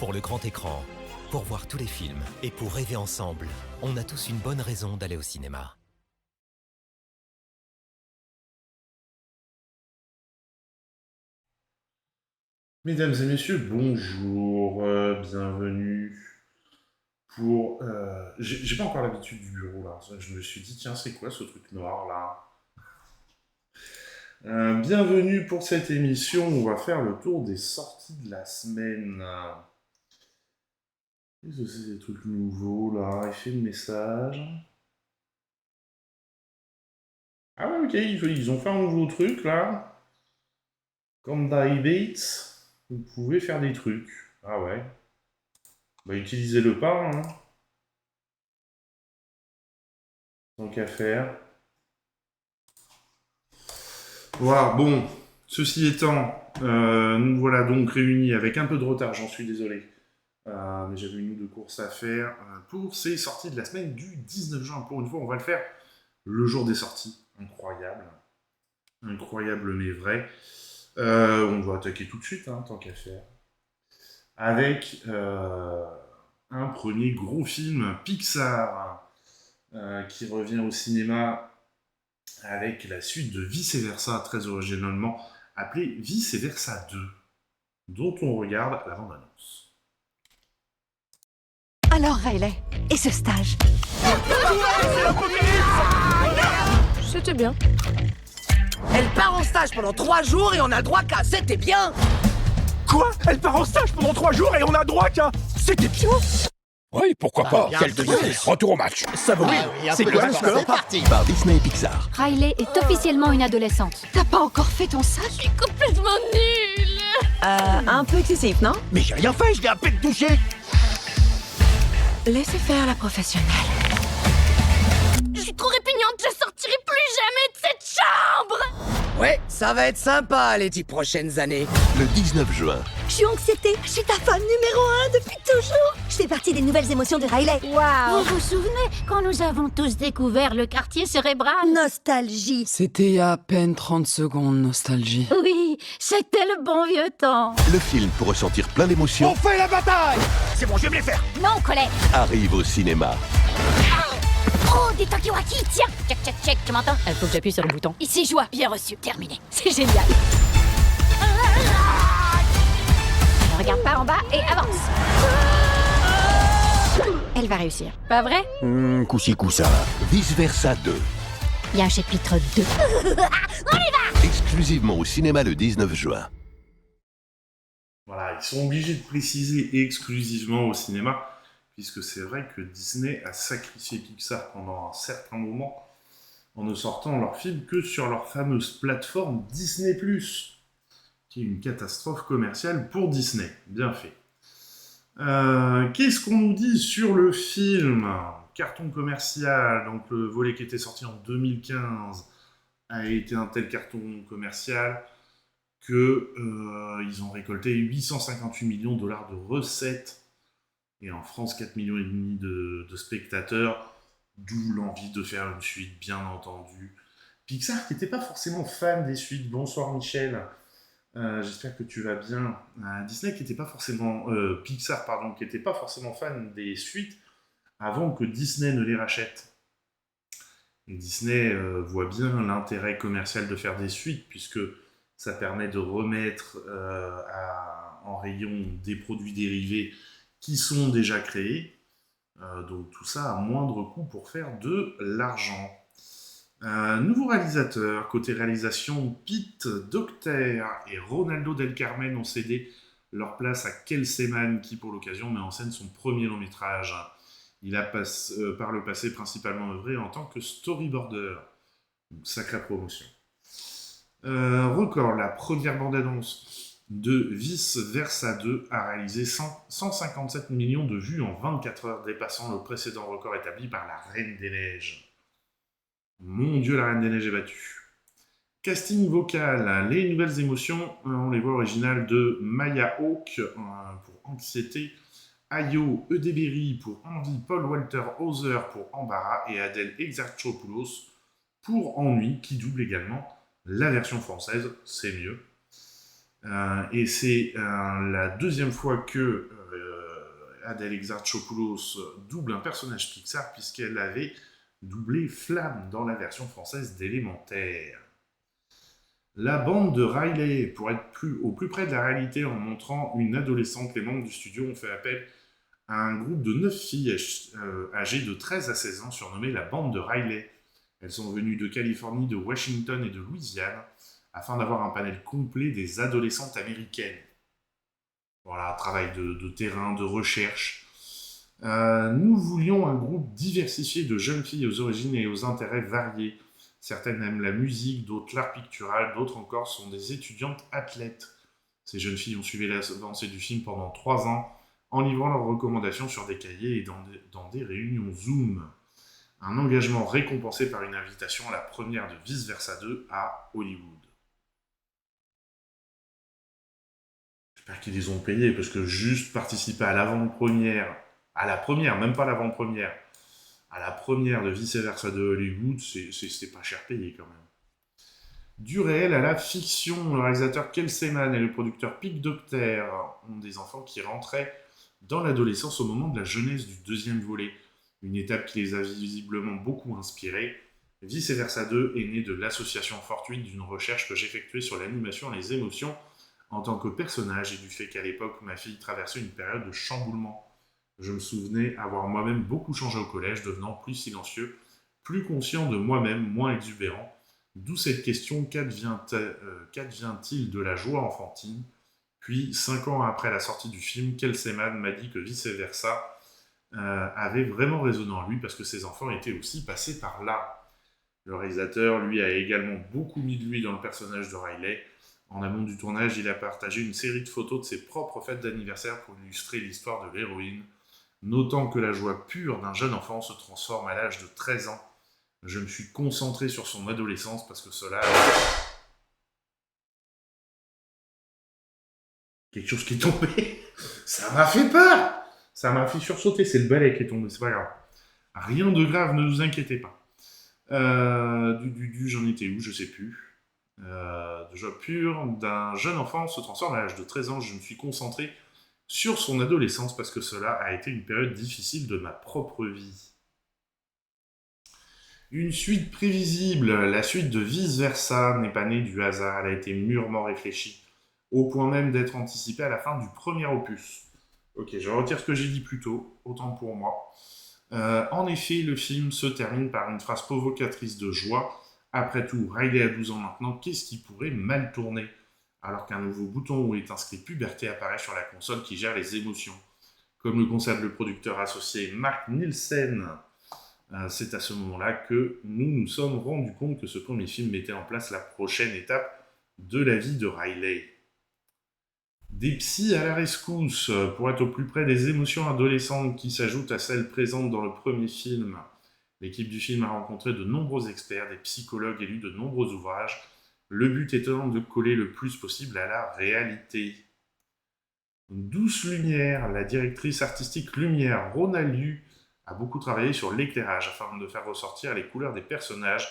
pour le grand écran. Pour voir tous les films et pour rêver ensemble, on a tous une bonne raison d'aller au cinéma. Mesdames et messieurs, bonjour, bienvenue pour... J'ai pas encore l'habitude du bureau là, je me suis dit tiens c'est quoi ce truc noir là. Bienvenue pour cette émission, on va faire le tour des sorties de la semaine. Qu'est-ce que c'est des trucs nouveaux là, effet de message. Ah ouais ok, ils ont fait un nouveau truc là. Comme Die Bates, vous pouvez faire des trucs. Ah ouais. Bah utilisez-le pas, hein. Tant qu'à faire. Voilà, bon, ceci étant, nous voilà donc réunis avec un peu de retard, j'en suis désolé. Mais j'avais une ou deux courses à faire pour ces sorties de la semaine du 19 juin. Pour une fois, on va le faire le jour des sorties. Incroyable. Incroyable mais vrai. On va attaquer tout de suite, hein, tant qu'à faire. Avec un premier gros film Pixar qui revient au cinéma avec la suite de Vice Versa, très originalement appelée Vice Versa 2, dont on regarde la bande-annonce. Alors Riley, et ce stage? C'était bien. Elle part en stage pendant 3 jours et on a le droit qu'à c'était bien. Quoi? Elle part en stage pendant 3 jours et on a droit qu'à... C'était bien. Oui, pourquoi pas. Quel retour au match. Ça va, oui. C'est quoi le score? C'est parti. Par Disney et Pixar. Riley est officiellement une adolescente. T'as pas encore fait ton sac? Je suis complètement nulle. Un peu excessif, non? Mais j'ai rien fait, je l'ai à peine touché. Laissez faire la professionnelle. Je suis trop répugnante, je sortirai plus jamais de cette chambre. Ouais, ça va être sympa les 10 prochaines années. Le 19 juin. Je suis anxiété, je suis ta fan numéro 1 depuis toujours. Je fais partie des nouvelles émotions de Riley. Waouh! Vous vous souvenez quand nous avons tous découvert le quartier cérébral? Nostalgie. C'était il y a à peine 30 secondes, nostalgie. Oui, c'était le bon vieux temps. Le film pour ressentir plein d'émotions On fait la bataille. C'est bon, je vais me les faire. Non, Colette! arrive au cinéma. Oh, des Tokiwaki, tiens! Check, check, check, tu m'entends? Il faut que j'appuie sur le bouton. Ici, joie, bien reçu, terminé. C'est génial. Ne regarde pas en bas et avance. Elle va réussir. Pas vrai? Coussi coussa. Vice Versa 2. Il y a un chapitre 2. Exclusivement au cinéma le 19 juin. Voilà, ils sont obligés de préciser exclusivement au cinéma, puisque c'est vrai que Disney a sacrifié Pixar pendant un certain moment en ne sortant leurs films que sur leur fameuse plateforme Disney+, qui est une catastrophe commerciale pour Disney. Bien fait. Qu'est-ce qu'on nous dit sur le film? Carton commercial, donc le volet qui était sorti en 2015 a été un tel carton commercial que ils ont récolté 858 millions de dollars de recettes et en France 4,5 millions de spectateurs, d'où l'envie de faire une suite, bien entendu. Pixar qui n'était pas forcément fan des suites. Bonsoir Michel. J'espère que tu vas bien. Disney qui n'était pas forcément... Pixar, pardon, qui n'était pas forcément fan des suites avant que Disney ne les rachète. Et Disney voit bien l'intérêt commercial de faire des suites, puisque ça permet de remettre en rayon des produits dérivés qui sont déjà créés. Donc tout ça à moindre coût pour faire de l'argent. Nouveau réalisateur, côté réalisation, Pete Docter et Ronaldo Del Carmen ont cédé leur place à Kelseman qui pour l'occasion met en scène son premier long métrage. Il a par le passé principalement œuvré en tant que storyboarder. Donc, sacrée promotion. Record, la première bande-annonce de Vice Versa 2 a réalisé 157 millions de vues en 24 heures, dépassant le précédent record établi par La Reine des Neiges. Mon Dieu, La Reine des Neiges est battue. Casting vocal, les nouvelles émotions, on les voit originales de Maya Hawke pour Anxiété, Ayo Edebiri pour Envie, Paul Walter Hauser pour Embarras et Adèle Exarchopoulos pour Ennui, qui double également la version française, c'est mieux. Et c'est la deuxième fois que Adèle Exarchopoulos double un personnage Pixar, puisqu'elle avait doublé Flamme dans la version française d'Élémentaire. La bande de Riley, pour être au plus près de la réalité en montrant une adolescente, les membres du studio ont fait appel à un groupe de 9 filles âgées de 13 à 16 ans, surnommées la bande de Riley. Elles sont venues de Californie, de Washington et de Louisiane, afin d'avoir un panel complet des adolescentes américaines. Voilà, travail de terrain, de recherche. Nous voulions un groupe diversifié de jeunes filles aux origines et aux intérêts variés. Certaines aiment la musique, d'autres l'art pictural, d'autres encore sont des étudiantes athlètes. Ces jeunes filles ont suivi l'avancée du film pendant 3 ans, en livrant leurs recommandations sur des cahiers et dans des réunions Zoom. Un engagement récompensé par une invitation à la première de Vice Versa 2 à Hollywood. J'espère qu'ils les ont payés, parce que juste participer à l'avant-première, à la première, même pas l'avant-première, à la première de Vice Versa de Hollywood, c'est pas cher payé quand même. Du réel à la fiction, le réalisateur Kelsey Mann et le producteur Pic Docter ont des enfants qui rentraient dans l'adolescence au moment de la jeunesse du deuxième volet, une étape qui les a visiblement beaucoup inspirés. Vice Versa 2 est né de l'association fortuite d'une recherche que j'effectuais sur l'animation et les émotions en tant que personnage et du fait qu'à l'époque, ma fille traversait une période de chamboulement. Je me souvenais avoir moi-même beaucoup changé au collège, devenant plus silencieux, plus conscient de moi-même, moins exubérant. D'où cette question, qu'advient-il de la joie enfantine? Puis, 5 ans après la sortie du film, Kelsey Mann m'a dit que Vice Versa avait vraiment résonné en lui parce que ses enfants étaient aussi passés par là. Le réalisateur, lui, a également beaucoup mis de lui dans le personnage de Riley. En amont du tournage, il a partagé une série de photos de ses propres fêtes d'anniversaire pour illustrer l'histoire de l'héroïne, notant que la joie pure d'un jeune enfant se transforme à l'âge de 13 ans. Je me suis concentré sur son adolescence parce que cela... Quelque chose qui est tombé. Ça m'a fait peur. Ça m'a fait sursauter. C'est le balai qui est tombé, c'est pas grave. Rien de grave, ne vous inquiétez pas. J'en étais où? Je sais plus. De joie pure d'un jeune enfant se transforme à l'âge de 13 ans. Je me suis concentré sur son adolescence parce que cela a été une période difficile de ma propre vie. Une suite prévisible, la suite de Vice Versa n'est pas née du hasard, elle a été mûrement réfléchie, au point même d'être anticipée à la fin du premier opus. Ok, je retire ce que j'ai dit plus tôt, autant pour moi. En effet, le film se termine par une phrase provocatrice de joie. Après tout, Riley a 12 ans maintenant, qu'est-ce qui pourrait mal tourner? Alors qu'un nouveau bouton où est inscrit puberté apparaît sur la console qui gère les émotions. Comme le constate le producteur associé Mark Nielsen, c'est à ce moment-là que nous nous sommes rendus compte que ce premier film mettait en place la prochaine étape de la vie de Riley. Des psys à la rescousse, pour être au plus près des émotions adolescentes qui s'ajoutent à celles présentes dans le premier film. L'équipe du film a rencontré de nombreux experts, des psychologues et lu de nombreux ouvrages, le but étant de coller le plus possible à la réalité. Douce Lumière, la directrice artistique Lumière, Rona Liu, a beaucoup travaillé sur l'éclairage afin de faire ressortir les couleurs des personnages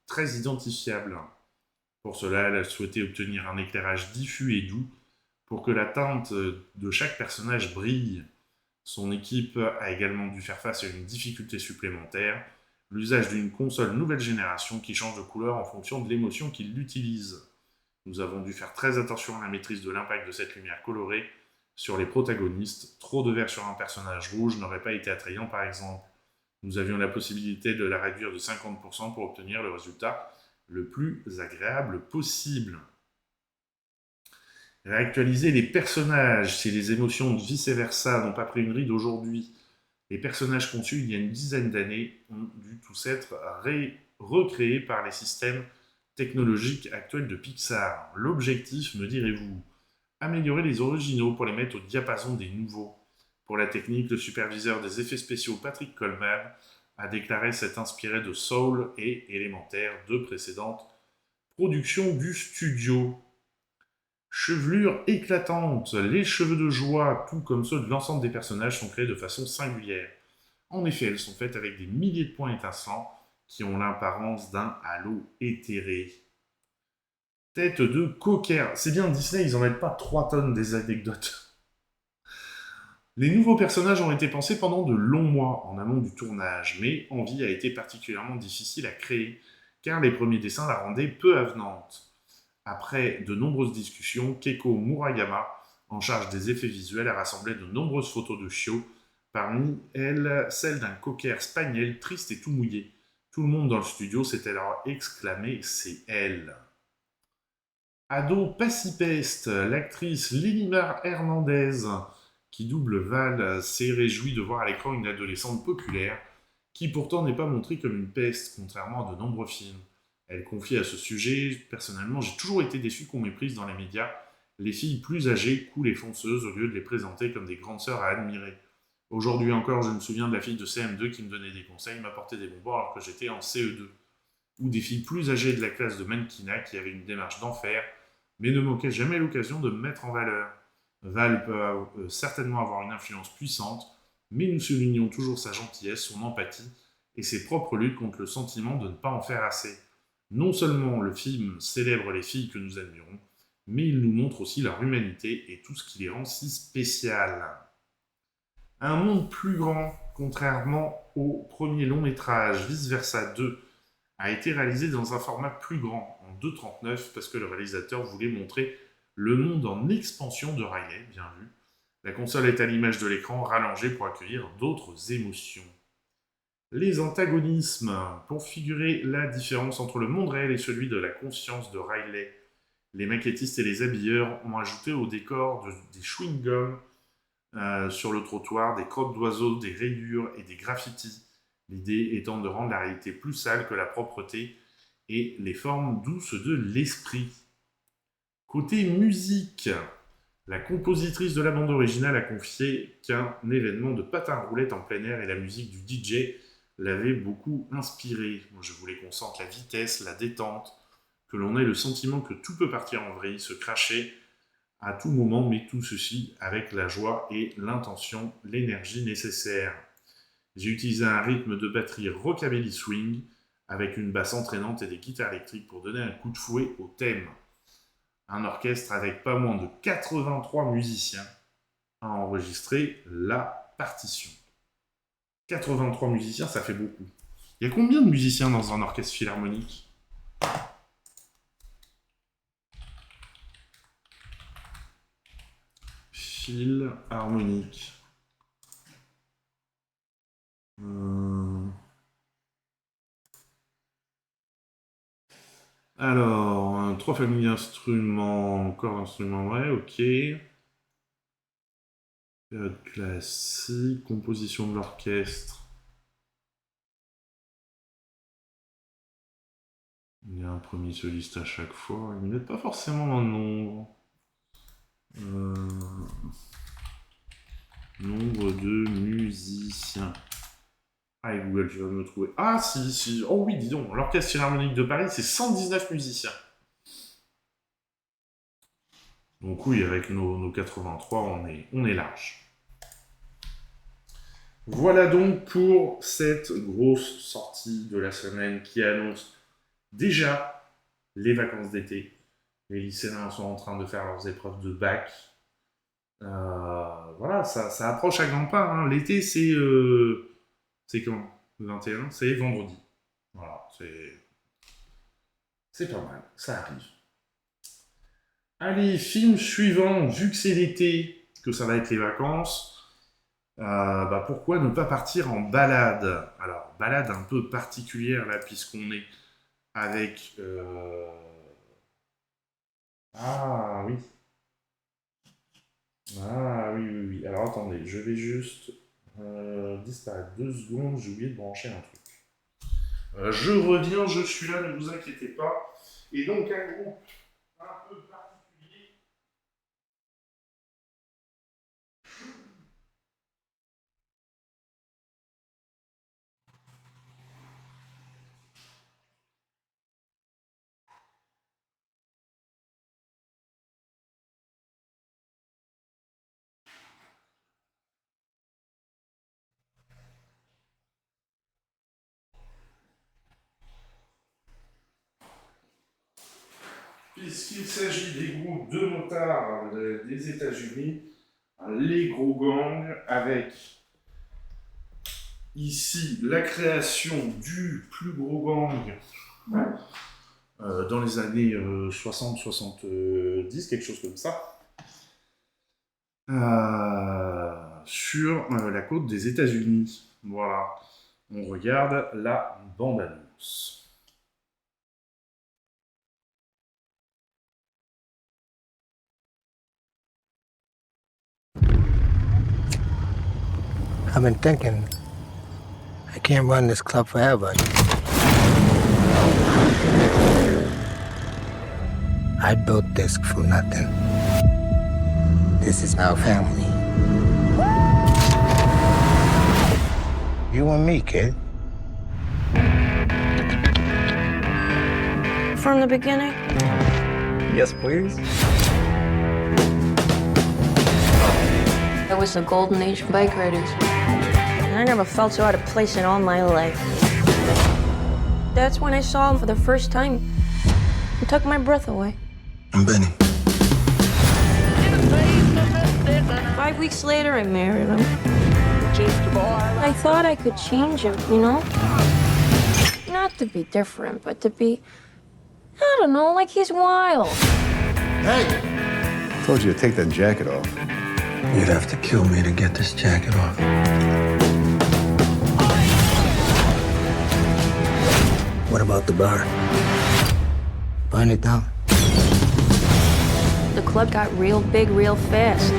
très identifiables. Pour cela, elle a souhaité obtenir un éclairage diffus et doux pour que la teinte de chaque personnage brille. Son équipe a également dû faire face à une difficulté supplémentaire, l'usage d'une console nouvelle génération qui change de couleur en fonction de l'émotion qui l'utilise. Nous avons dû faire très attention à la maîtrise de l'impact de cette lumière colorée sur les protagonistes. Trop de vert sur un personnage rouge n'aurait pas été attrayant par exemple. Nous avions la possibilité de la réduire de 50% pour obtenir le résultat le plus agréable possible. Réactualiser les personnages, si les émotions de Vice Versa n'ont pas pris une ride aujourd'hui. Les personnages conçus il y a une dizaine d'années ont dû tous être recréés par les systèmes technologiques actuels de Pixar. L'objectif, me direz-vous, améliorer les originaux pour les mettre au diapason des nouveaux. Pour la technique, le superviseur des effets spéciaux Patrick Coleman a déclaré s'être inspiré de Soul et Élémentaire, deux précédentes productions du studio. Chevelure éclatante, les cheveux de joie, tout comme ceux de l'ensemble des personnages, sont créés de façon singulière. En effet, elles sont faites avec des milliers de points étincelants qui ont l'apparence d'un halo éthéré. Tête de cocker. C'est bien, Disney, ils en mettent pas 3 tonnes des anecdotes. Les nouveaux personnages ont été pensés pendant de longs mois en amont du tournage, mais Envie a été particulièrement difficile à créer, car les premiers dessins la rendaient peu avenante. Après de nombreuses discussions, Keiko Murayama, en charge des effets visuels, a rassemblé de nombreuses photos de chiots, parmi elles celle d'un cocker spaniel triste et tout mouillé. Tout le monde dans le studio s'était alors exclamé « c'est elle ». Ado Pacipeste, l'actrice Lilimar Hernandez, qui double Val, s'est réjouie de voir à l'écran une adolescente populaire, qui pourtant n'est pas montrée comme une peste, contrairement à de nombreux films. Elle confie à ce sujet « Personnellement, j'ai toujours été déçu qu'on méprise dans les médias les filles plus âgées, cool et fonceuses, au lieu de les présenter comme des grandes sœurs à admirer. Aujourd'hui encore, je me souviens de la fille de CM2 qui me donnait des conseils, m'apportait des bonbons alors que j'étais en CE2. Ou des filles plus âgées de la classe de mannequinat qui avaient une démarche d'enfer, mais ne manquaient jamais l'occasion de me mettre en valeur. Val peut certainement avoir une influence puissante, mais nous soulignons toujours sa gentillesse, son empathie et ses propres luttes contre le sentiment de ne pas en faire assez. Non seulement le film célèbre les filles que nous admirons, mais il nous montre aussi leur humanité et tout ce qui les rend si spéciales. Un monde plus grand, contrairement au premier long métrage, Vice Versa 2, a été réalisé dans un format plus grand, en 2:39, parce que le réalisateur voulait montrer le monde en expansion de Riley, bien vu. La console est à l'image de l'écran, rallongée pour accueillir d'autres émotions. Les antagonismes, pour figurer la différence entre le monde réel et celui de la conscience de Riley, les maquettistes et les habilleurs ont ajouté au décor des chewing-gums sur le trottoir, des crottes d'oiseaux, des rayures et des graffitis. L'idée étant de rendre la réalité plus sale que la propreté et les formes douces de l'esprit. Côté musique, la compositrice de la bande originale a confié qu'un événement de patin à roulettes en plein air et la musique du DJ l'avait beaucoup inspiré. Moi, je voulais qu'on sente la vitesse, la détente, que l'on ait le sentiment que tout peut partir en vrille, se cracher à tout moment, mais tout ceci avec la joie et l'intention, l'énergie nécessaire. J'ai utilisé un rythme de batterie rockabilly swing avec une basse entraînante et des guitares électriques pour donner un coup de fouet au thème. Un orchestre avec pas moins de 83 musiciens a enregistré la partition. 83 musiciens, ça fait beaucoup. Il y a combien de musiciens dans un orchestre philharmonique ? Philharmonique. Alors, 3 familles d'instruments, corps d'instruments, ouais, ok. Période classique, composition de l'orchestre. Il y a un premier soliste à chaque fois. Ils ne mettent pas forcément un nombre. Nombre de musiciens. Allez Google, tu vas me trouver. Ah si. Oh oui, dis donc. L'Orchestre Philharmonique de Paris, c'est 119 musiciens. Donc oui, avec nos 83, on est large. Voilà donc pour cette grosse sortie de la semaine qui annonce déjà les vacances d'été. Les lycéens sont en train de faire leurs épreuves de bac. Voilà, ça approche à grands pas. Hein. L'été, c'est quand ? Le 21, c'est vendredi. Voilà, c'est pas mal, ça arrive. Allez, film suivant, vu que c'est l'été, que ça va être les vacances, pourquoi ne pas partir en balade ? Alors, balade un peu particulière là, puisqu'on est avec... Ah oui. Ah oui. Alors attendez, je vais juste disparaître 2 secondes, j'ai oublié de brancher un truc. Je reviens, je suis là, ne vous inquiétez pas. Et donc un groupe un peu particulier. Puisqu'il s'agit des groupes de motards des États-Unis, les gros gangs, avec ici la création du plus gros gang dans les années 60-70, quelque chose comme ça, sur la côte des États-Unis. Voilà, on regarde la bande-annonce. I've been thinking, I can't run this club forever. I built this from nothing. This is our family. You and me, kid. From the beginning? Yes, please. It was the golden age of bike riders. And I never felt so out of place in all my life. That's when I saw him for the first time. It took my breath away. I'm Benny. 5 weeks later, I married him. I thought I could change him, you know? Not to be different, but to be, I don't know, like he's wild. Hey! Told you to take that jacket off. You'd have to kill me to get this jacket off. What about the bar? Burn it down. The club got real big real fast.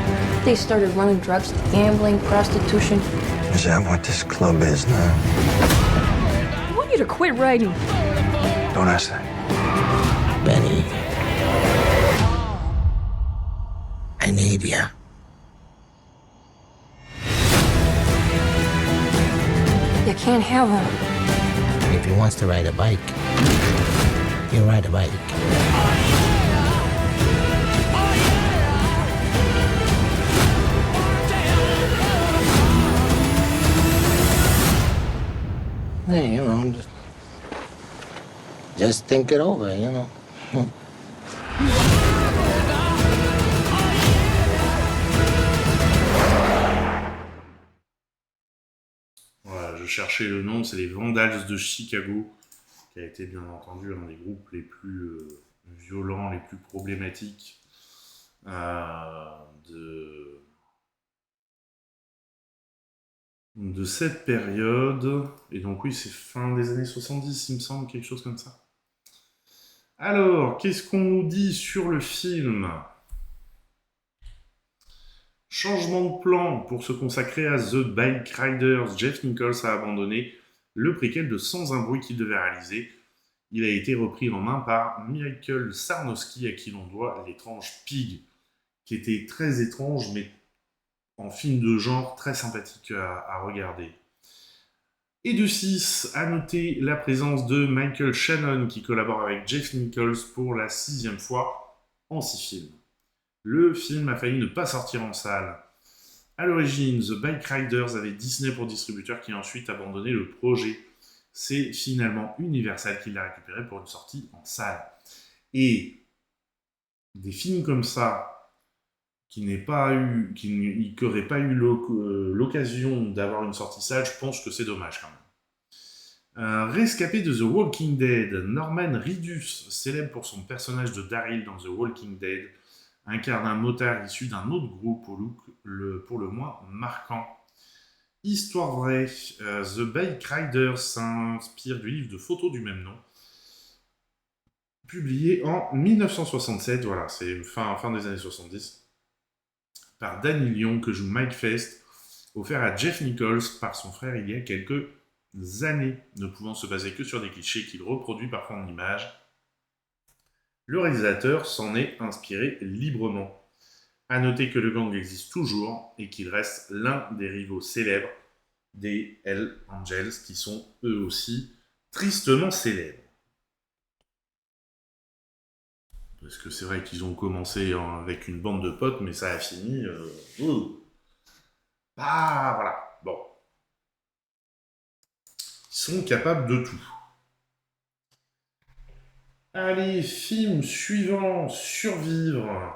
They started running drugs, gambling, prostitution. Is that what this club is now? I want you to quit riding. Don't ask that. Benny. I need you. You can't have him. If he wants to ride a bike, he'll ride a bike. Hey, you know, just think it over, you know. Voilà, je cherchais le nom, c'est les Vandals de Chicago, qui a été bien entendu un des groupes les plus violents, les plus problématiques de cette période. Et donc oui, c'est fin des années 70, il me semble, quelque chose comme ça. Alors, qu'est-ce qu'on nous dit sur le film ? Changement de plan pour se consacrer à The Bike Riders. Jeff Nichols a abandonné le préquel de Sans un bruit qu'il devait réaliser. Il a été repris en main par Michael Sarnowski, à qui l'on doit L'étrange Pig, qui était très étrange, mais en film de genre très sympathique à regarder. Et de 6, à noter la présence de Michael Shannon, qui collabore avec Jeff Nichols pour la 6e fois en 6 films. Le film a failli ne pas sortir en salle. À l'origine, The Bike Riders avait Disney pour distributeur qui a ensuite abandonné le projet. C'est finalement Universal qui l'a récupéré pour une sortie en salle. Et des films comme ça, qui n'auraient pas eu l'occasion d'avoir une sortie salle, je pense que c'est dommage quand même. Rescapé de The Walking Dead, Norman Reedus, célèbre pour son personnage de Daryl dans The Walking Dead, incarne un motard issu d'un autre groupe au look pour le moins marquant. Histoire vraie, The Bike Riders s'inspire du livre de photos du même nom, publié en 1967, voilà, c'est fin des années 70, par Danny Lyon, que joue Mike Fest, offert à Jeff Nichols par son frère il y a quelques années, ne pouvant se baser que sur des clichés qu'il reproduit parfois en images. Le réalisateur s'en est inspiré librement. À noter que le gang existe toujours et qu'il reste l'un des rivaux célèbres des Hells Angels, qui sont eux aussi tristement célèbres. Parce que c'est vrai qu'ils ont commencé avec une bande de potes, mais ça a fini... Ah, voilà, bon. Ils sont capables de tout. Allez, film suivant, survivre.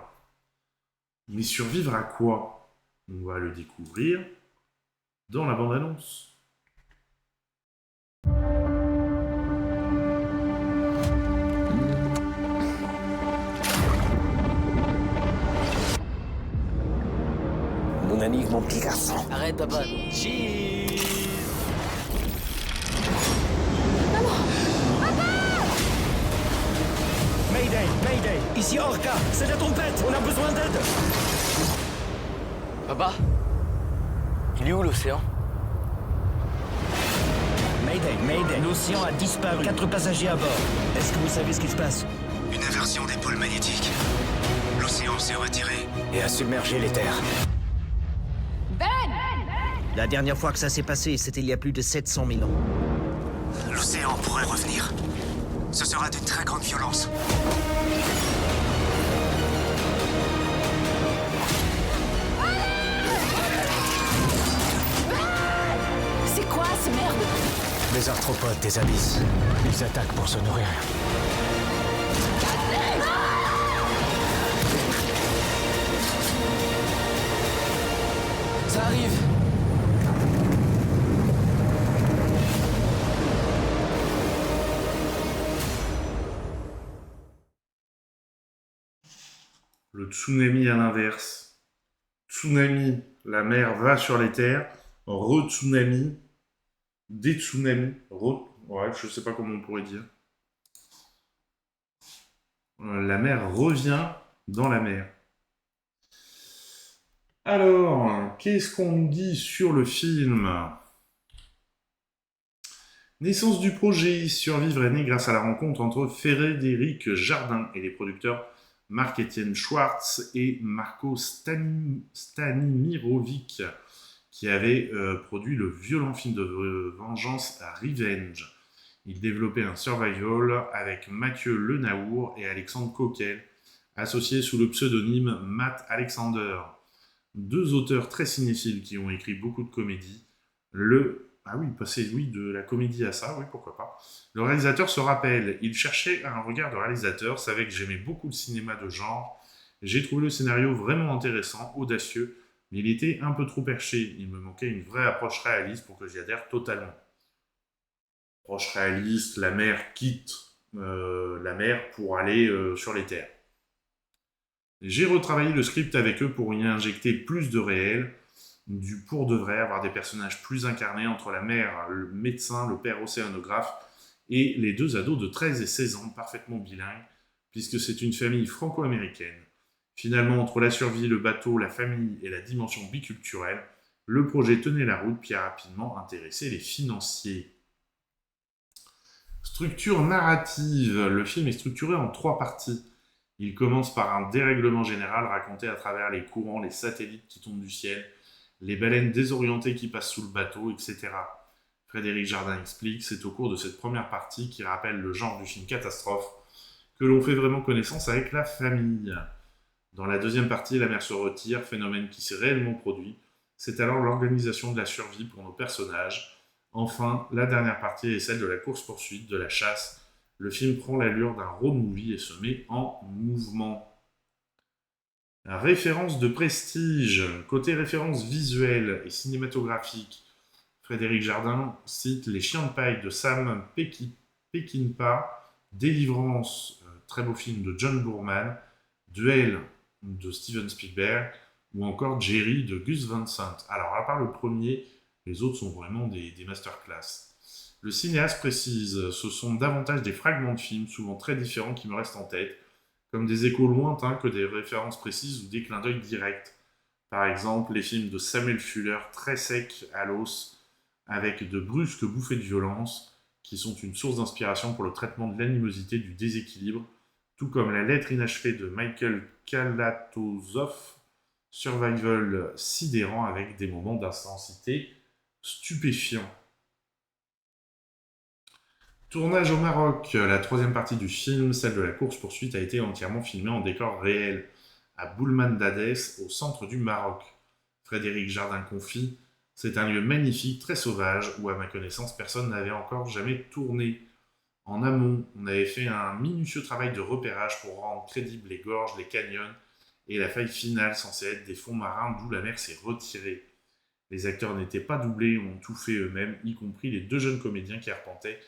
Mais survivre à quoi? On va le découvrir dans la bande-annonce. Mon ami, mon petit garçon. Arrête, papa. Cheese. Mayday, Mayday, ici Orca, c'est la tempête, on a besoin d'aide. Papa, il est où l'océan? Mayday, Mayday, l'océan a disparu. 4 passagers à bord. Est-ce que vous savez ce qui se passe? Une inversion des pôles magnétiques. L'océan s'est retiré Et a submergé les terres. Ben! La dernière fois que ça s'est passé, c'était il y a plus de 700 000 ans. L'océan pourrait revenir. Ce sera d'une très grande violence. C'est quoi ce merde? Les arthropodes des abysses. Ils attaquent pour se nourrir. Ça arrive. Le tsunami à l'inverse. Tsunami, la mer va sur les terres. Re-tsunami, des tsunamis. Ouais, je sais pas comment on pourrait dire. La mer revient dans la mer. Alors, qu'est-ce qu'on nous dit sur le film? Naissance du projet, survivre est né grâce à la rencontre entre Frédéric Jardin et les producteurs Marc-Étienne Schwartz et Marco Stanimirovic, qui avaient produit le violent film de vengeance Revenge. Ils développaient un survival avec Mathieu Lenaour et Alexandre Coquel, associés sous le pseudonyme Matt Alexander. 2 auteurs très cinéphiles qui ont écrit beaucoup de comédies. Passer de la comédie à ça, oui, pourquoi pas. Le réalisateur se rappelle, il cherchait un regard de réalisateur, savait que j'aimais beaucoup le cinéma de genre. J'ai trouvé le scénario vraiment intéressant, audacieux, mais il était un peu trop perché. Il me manquait une vraie approche réaliste pour que j'y adhère totalement. Approche réaliste, la mer quitte la mer pour aller sur les terres. J'ai retravaillé le script avec eux pour y injecter plus de réel, du pour de vrai, avoir des personnages plus incarnés entre la mère, le médecin, le père océanographe et les 2 ados de 13 et 16 ans, parfaitement bilingues, puisque c'est une famille franco-américaine. Finalement, entre la survie, le bateau, la famille et la dimension biculturelle, le projet tenait la route puis a rapidement intéressé les financiers. Structure narrative. Le film est structuré en 3 parties. Il commence par un dérèglement général raconté à travers les courants, les satellites qui tombent du ciel, les baleines désorientées qui passent sous le bateau, etc. Frédéric Jardin explique, c'est au cours de cette première partie qui rappelle le genre du film catastrophe que l'on fait vraiment connaissance avec la famille. Dans la deuxième partie, la mer se retire, phénomène qui s'est réellement produit. C'est alors l'organisation de la survie pour nos personnages. Enfin, la dernière partie est celle de la course-poursuite, de la chasse. Le film prend l'allure d'un road movie et se met en mouvement. Référence de prestige. Côté référence visuelle et cinématographique, Frédéric Jardin cite Les Chiens de paille de Sam Peckinpah, Délivrance, très beau film de John Boorman, Duel de Steven Spielberg, ou encore Jerry de Gus Van Sant. Alors, à part le premier, les autres sont vraiment des masterclass. Le cinéaste précise, ce sont davantage des fragments de films, souvent très différents, qui me restent en tête, comme des échos lointains que des références précises ou des clins d'œil directs. Par exemple, les films de Samuel Fuller, très secs à l'os, avec de brusques bouffées de violence, qui sont une source d'inspiration pour le traitement de l'animosité, du déséquilibre, tout comme La lettre inachevée de Michael Kalatozov, survival sidérant avec des moments d'intensité stupéfiants. Tournage au Maroc. La 3e partie du film, celle de la course-poursuite, a été entièrement filmée en décor réel, à Boulmandadès, au centre du Maroc. Frédéric Jardin confie, c'est un lieu magnifique, très sauvage, où à ma connaissance personne n'avait encore jamais tourné. En amont, on avait fait un minutieux travail de repérage pour rendre crédibles les gorges, les canyons et la faille finale censée être des fonds marins d'où la mer s'est retirée. Les acteurs n'étaient pas doublés, ont tout fait eux-mêmes, y compris les 2 jeunes comédiens qui arpentaient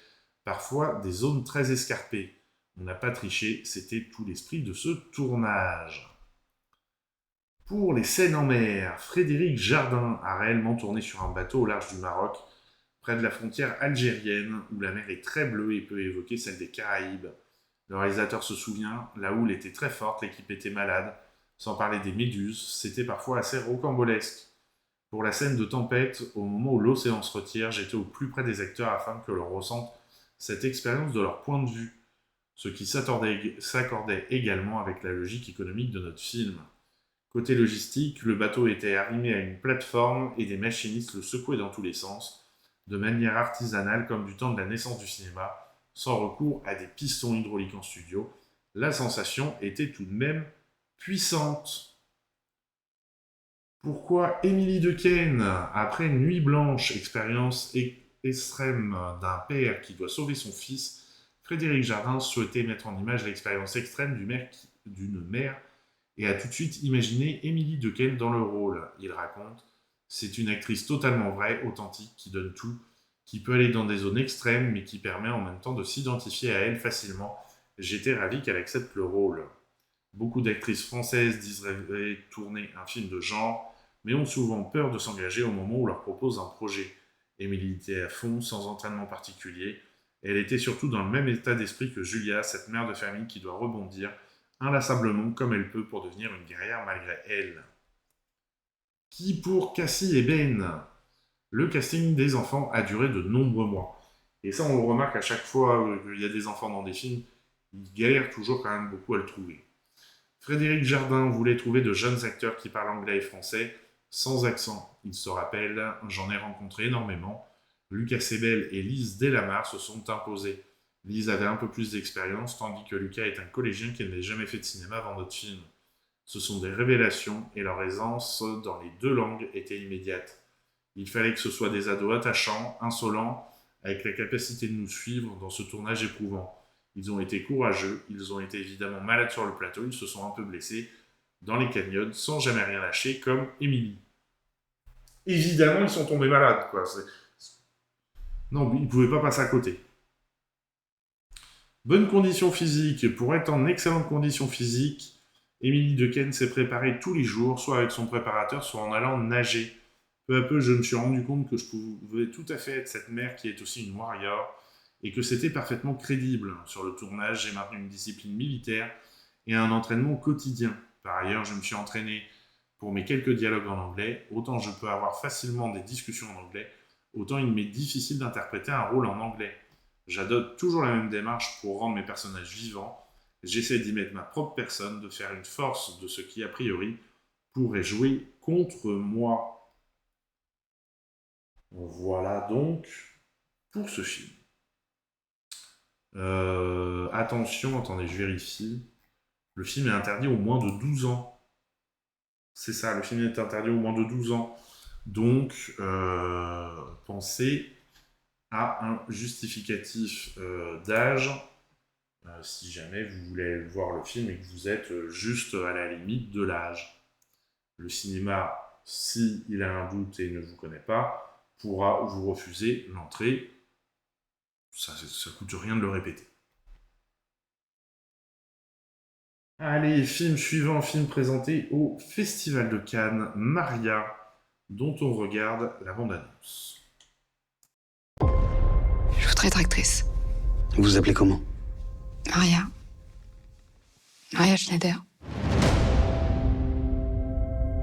parfois des zones très escarpées. On n'a pas triché, c'était tout l'esprit de ce tournage. Pour les scènes en mer, Frédéric Jardin a réellement tourné sur un bateau au large du Maroc, près de la frontière algérienne, où la mer est très bleue et peut évoquer celle des Caraïbes. Le réalisateur se souvient, la houle était très forte, l'équipe était malade, sans parler des méduses, c'était parfois assez rocambolesque. Pour la scène de tempête, au moment où l'océan se retire, j'étais au plus près des acteurs afin que l'on ressente cette expérience de leur point de vue, ce qui s'accordait également avec la logique économique de notre film. Côté logistique, le bateau était arrimé à une plateforme et des machinistes le secouaient dans tous les sens, de manière artisanale comme du temps de la naissance du cinéma, sans recours à des pistons hydrauliques en studio. La sensation était tout de même puissante. Pourquoi Émilie Dequesne, après une nuit blanche, expérience extrême d'un père qui doit sauver son fils, Frédéric Jardin souhaitait mettre en image l'expérience extrême d'une mère et a tout de suite imaginé Émilie Dequesne dans le rôle. Il raconte « C'est une actrice totalement vraie, authentique, qui donne tout, qui peut aller dans des zones extrêmes, mais qui permet en même temps de s'identifier à elle facilement. J'étais ravi qu'elle accepte le rôle. » Beaucoup d'actrices françaises disent rêver tourner un film de genre, mais ont souvent peur de s'engager au moment où on leur propose un projet. Émilie était à fond, sans entraînement particulier. Elle était surtout dans le même état d'esprit que Julia, cette mère de famille qui doit rebondir inlassablement comme elle peut pour devenir une guerrière malgré elle. Qui pour Cassie et Ben? Le casting des enfants a duré de nombreux mois. Et ça, on le remarque à chaque fois qu'il y a des enfants dans des films, ils galèrent toujours quand même beaucoup à le trouver. Frédéric Jardin voulait trouver de jeunes acteurs qui parlent anglais et français, sans accent. Il se rappelle, j'en ai rencontré énormément. Lucas Sebel et Lise Delamare se sont imposés. Lise avait un peu plus d'expérience, tandis que Lucas est un collégien qui n'avait jamais fait de cinéma avant notre film. Ce sont des révélations, et leur aisance dans les 2 langues était immédiate. Il fallait que ce soit des ados attachants, insolents, avec la capacité de nous suivre dans ce tournage éprouvant. Ils ont été courageux, ils ont été évidemment malades sur le plateau, ils se sont un peu blessés dans les canyons, sans jamais rien lâcher, comme Émilie. Évidemment, ils sont tombés malades, quoi. Non, ils ne pouvaient pas passer à côté. Bonne condition physique. Pour être en excellente condition physique, Émilie Dequesne s'est préparée tous les jours, soit avec son préparateur, soit en allant nager. Peu à peu, je me suis rendu compte que je pouvais tout à fait être cette mère qui est aussi une warrior, et que c'était parfaitement crédible. Sur le tournage, j'ai maintenu une discipline militaire et un entraînement quotidien. Par ailleurs, je me suis entraîné pour mes quelques dialogues en anglais. Autant je peux avoir facilement des discussions en anglais, autant il m'est difficile d'interpréter un rôle en anglais. J'adopte toujours la même démarche pour rendre mes personnages vivants. J'essaie d'y mettre ma propre personne, de faire une force de ce qui, a priori, pourrait jouer contre moi. Voilà donc pour ce film. Attention, attendez, je vérifie. Le film est interdit aux moins de 12 ans. C'est ça, le film est interdit aux moins de 12 ans. Donc, pensez à un justificatif d'âge si jamais vous voulez voir le film et que vous êtes juste à la limite de l'âge. Le cinéma, s'il a un doute et ne vous connaît pas, pourra vous refuser l'entrée. Ça coûte rien de le répéter. Allez, film suivant, film présenté au Festival de Cannes, Maria, dont on regarde la bande-annonce. Je voudrais être actrice. Vous vous appelez comment? Maria. Maria Schneider.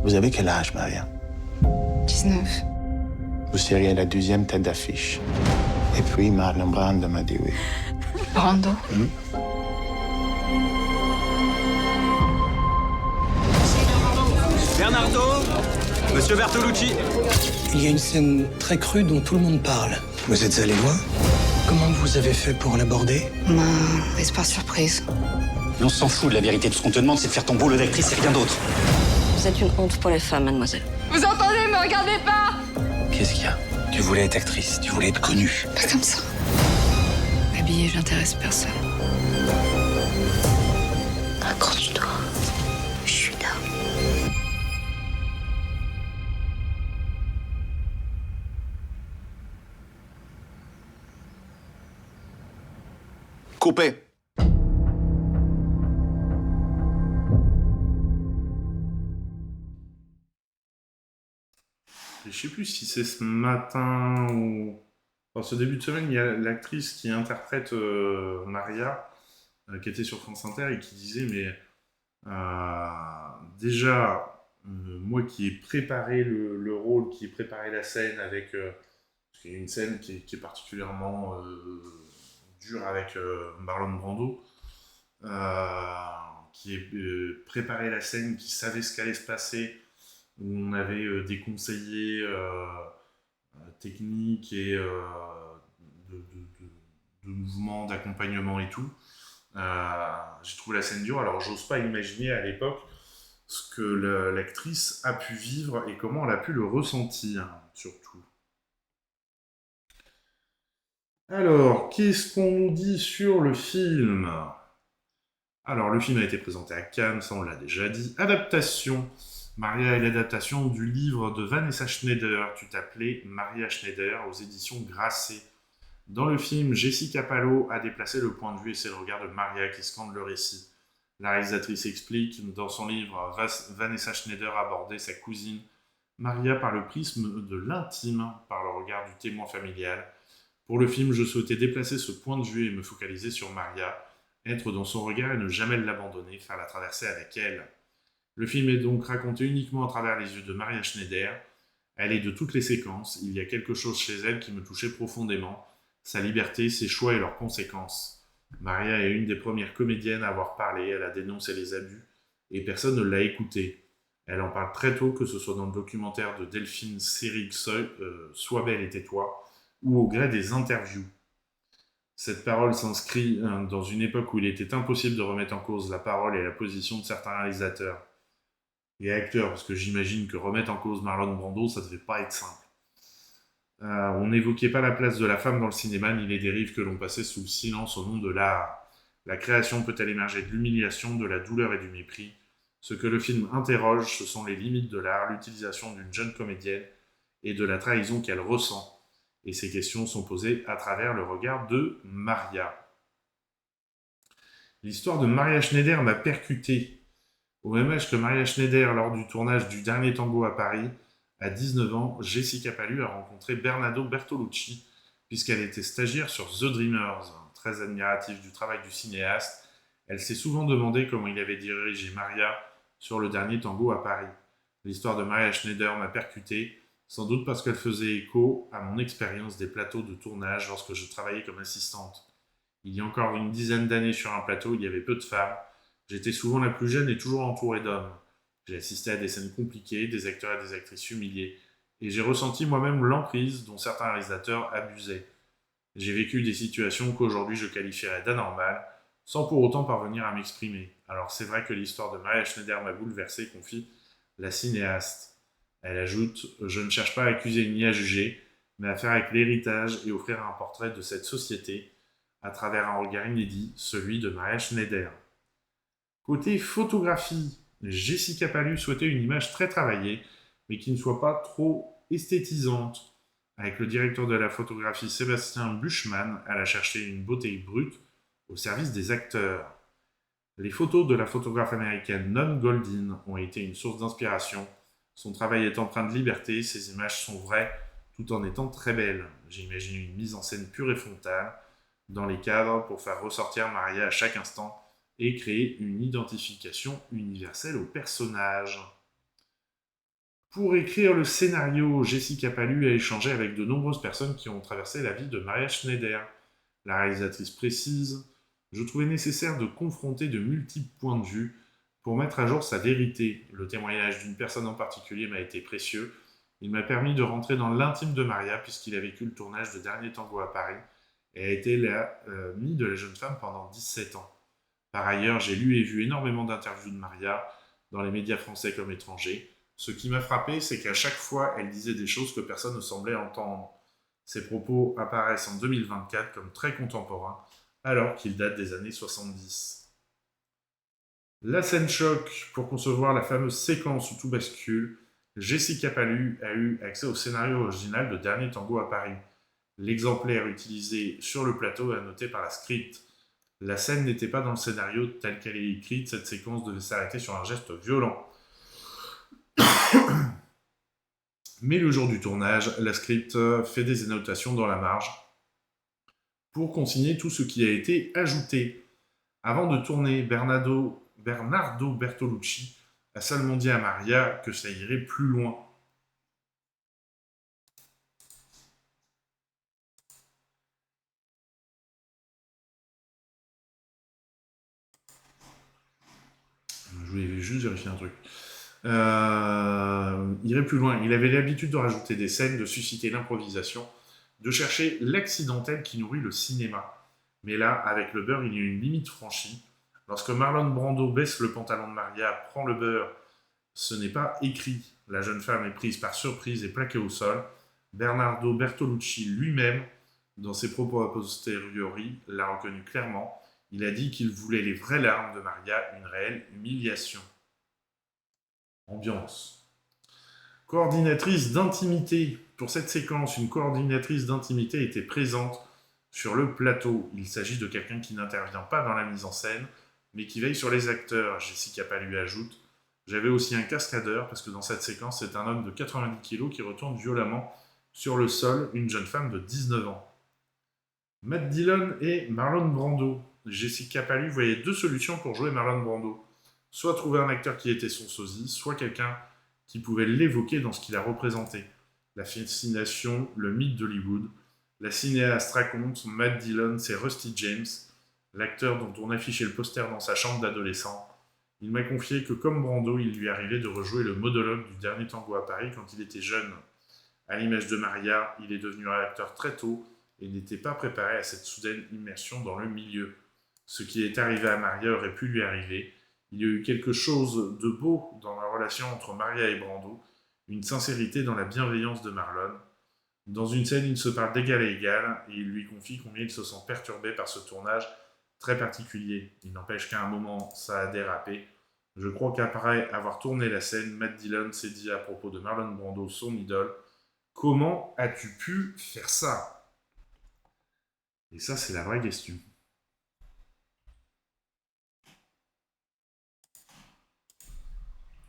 Vous avez quel âge, Maria? 19. Vous seriez la 2e tête d'affiche. Et puis Marlon Brando m'a dit oui. Brando? Bernardo, Monsieur Bertolucci. Il y a une scène très crue dont tout le monde parle. Vous êtes allé loin? Comment vous avez fait pour l'aborder? Laisse par surprise. Mais on s'en fout de la vérité. Tout ce qu'on te demande, c'est de faire ton boulot d'actrice et rien d'autre. Vous êtes une honte pour les femmes, mademoiselle. Vous entendez? Me regardez pas! Qu'est-ce qu'il y a? Tu voulais être actrice, tu voulais être connue. Pas comme ça. habillée, j'intéresse personne. Accroche-toi. Je suis là. Coupé. Je sais plus si c'est ce matin ou... Enfin, ce début de semaine, il y a l'actrice qui interprète Maria, qui était sur France Inter et qui disait, mais déjà, moi qui ai préparé le rôle, qui ai préparé la scène avec... parce qu'il y a une scène qui est particulièrement dure avec Marlon Brando, qui ait préparé la scène, qui savait ce qu'allait se passer, où on avait des conseillers techniques et de mouvements, d'accompagnement et tout. J'ai trouvé la scène dure, alors j'ose pas imaginer à l'époque ce que l'actrice a pu vivre et comment elle a pu le ressentir, surtout. Alors, qu'est-ce qu'on nous dit sur le film ? Alors, le film a été présenté à Cannes, ça on l'a déjà dit. Adaptation. Maria est l'adaptation du livre de Vanessa Schneider. Tu t'appelais Maria Schneider aux éditions Grasset. Dans le film, Jessica Pallo a déplacé le point de vue et c'est le regard de Maria qui scande le récit. La réalisatrice explique, dans son livre, Vanessa Schneider abordait sa cousine Maria par le prisme de l'intime, par le regard du témoin familial. Pour le film, je souhaitais déplacer ce point de vue et me focaliser sur Maria, être dans son regard et ne jamais l'abandonner, faire la traversée avec elle. Le film est donc raconté uniquement à travers les yeux de Maria Schneider. Elle est de toutes les séquences, il y a quelque chose chez elle qui me touchait profondément, sa liberté, ses choix et leurs conséquences. Maria est une des premières comédiennes à avoir parlé, elle a dénoncé les abus, et personne ne l'a écoutée. Elle en parle très tôt, que ce soit dans le documentaire de Delphine Seyrig, Sois belle et tais-toi, ou au gré des interviews. Cette parole s'inscrit dans une époque où il était impossible de remettre en cause la parole et la position de certains réalisateurs et acteurs, parce que j'imagine que remettre en cause Marlon Brando, ça devait pas être simple. On n'évoquait pas la place de la femme dans le cinéma, ni les dérives que l'on passait sous le silence au nom de l'art. La création peut-elle émerger de l'humiliation, de la douleur et du mépris ? Ce que le film interroge, ce sont les limites de l'art, l'utilisation d'une jeune comédienne et de la trahison qu'elle ressent. Et ces questions sont posées à travers le regard de Maria. L'histoire de Maria Schneider m'a percuté. Au même âge que Maria Schneider, lors du tournage du Dernier Tango à Paris, à 19 ans, Jessica Pallu a rencontré Bernardo Bertolucci, puisqu'elle était stagiaire sur The Dreamers. Très admirative du travail du cinéaste, elle s'est souvent demandé comment il avait dirigé Maria sur le Dernier Tango à Paris. L'histoire de Maria Schneider m'a percuté, sans doute parce qu'elle faisait écho à mon expérience des plateaux de tournage lorsque je travaillais comme assistante. Il y a encore une dizaine d'années sur un plateau, il y avait peu de femmes. J'étais souvent la plus jeune et toujours entourée d'hommes. J'ai assisté à des scènes compliquées, des acteurs et des actrices humiliés, et j'ai ressenti moi-même l'emprise dont certains réalisateurs abusaient. J'ai vécu des situations qu'aujourd'hui je qualifierais d'anormales, sans pour autant parvenir à m'exprimer. Alors c'est vrai que l'histoire de Maria Schneider m'a bouleversé, confie la cinéaste. Elle ajoute « Je ne cherche pas à accuser ni à juger, mais à faire avec l'héritage et offrir un portrait de cette société à travers un regard inédit, celui de Maria Schneider. » Côté photographie, Jessica Pallu souhaitait une image très travaillée, mais qui ne soit pas trop esthétisante. Avec le directeur de la photographie Sébastien Buchmann, elle a cherché une beauté brute au service des acteurs. Les photos de la photographe américaine Non Goldin ont été une source d'inspiration. Son travail est empreint de liberté, ses images sont vraies, tout en étant très belles. J'ai imaginé une mise en scène pure et frontale, dans les cadres, pour faire ressortir Maria à chaque instant, et créer une identification universelle au personnage. Pour écrire le scénario, Jessica Pallu a échangé avec de nombreuses personnes qui ont traversé la vie de Maria Schneider. La réalisatrice précise « Je trouvais nécessaire de confronter de multiples points de vue pour mettre à jour sa vérité. Le témoignage d'une personne en particulier m'a été précieux. Il m'a permis de rentrer dans l'intime de Maria puisqu'il a vécu le tournage de Dernier Tango à Paris et a été l'ami de la jeune femme pendant 17 ans. Par ailleurs, j'ai lu et vu énormément d'interviews de Maria, dans les médias français comme étrangers. Ce qui m'a frappé, c'est qu'à chaque fois, elle disait des choses que personne ne semblait entendre. Ses propos apparaissent en 2024 comme très contemporains, alors qu'il date des années 70. La scène choc pour concevoir la fameuse séquence où tout bascule. Jessica Pallu a eu accès au scénario original de Dernier Tango à Paris. L'exemplaire utilisé sur le plateau est annoté par la script. La scène n'était pas dans le scénario telle qu'elle est écrite, cette séquence devait s'arrêter sur un geste violent. Mais le jour du tournage, la script fait des annotations dans la marge pour consigner tout ce qui a été ajouté. Avant de tourner, Bernardo Bertolucci a seulement dit à Maria que ça irait plus loin. Je voulais juste vérifier un truc. Il irait plus loin. Il avait l'habitude de rajouter des scènes, de susciter l'improvisation, de chercher l'accidentel qui nourrit le cinéma. Mais là, avec le beurre, il y a une limite franchie. Lorsque Marlon Brando baisse le pantalon de Maria, prend le beurre, ce n'est pas écrit. La jeune femme est prise par surprise et plaquée au sol. Bernardo Bertolucci lui-même, dans ses propos a posteriori, l'a reconnu clairement. Il a dit qu'il voulait les vraies larmes de Maria, une réelle humiliation. Ambiance. Coordinatrice d'intimité. Pour cette séquence, une coordinatrice d'intimité était présente sur le plateau. Il s'agit de quelqu'un qui n'intervient pas dans la mise en scène, mais qui veille sur les acteurs. Jessica Pallu ajoute « J'avais aussi un cascadeur, parce que dans cette séquence, c'est un homme de 90 kg qui retourne violemment sur le sol une jeune femme de 19 ans. » Matt Dillon et Marlon Brando. Jessica Pallu voyait deux solutions pour jouer Marlon Brando. Soit trouver un acteur qui était son sosie, soit quelqu'un qui pouvait l'évoquer dans ce qu'il a représenté. La fascination, le mythe d'Hollywood. La cinéaste raconte, Matt Dillon, c'est Rusty James, l'acteur dont on affichait le poster dans sa chambre d'adolescent. Il m'a confié que comme Brando, il lui arrivait de rejouer le monologue du Dernier Tango à Paris quand il était jeune. À l'image de Maria, il est devenu un acteur très tôt et n'était pas préparé à cette soudaine immersion dans le milieu. Ce qui est arrivé à Maria aurait pu lui arriver. Il y a eu quelque chose de beau dans la relation entre Maria et Brando, une sincérité dans la bienveillance de Marlon. Dans une scène, ils se parlent d'égal à égal et il lui confie combien il se sent perturbé par ce tournage très particulier. Il n'empêche qu'à un moment, ça a dérapé. Je crois qu'après avoir tourné la scène, Matt Dillon s'est dit à propos de Marlon Brando, son idole, « Comment as-tu pu faire ça ?» Et ça, c'est la vraie question.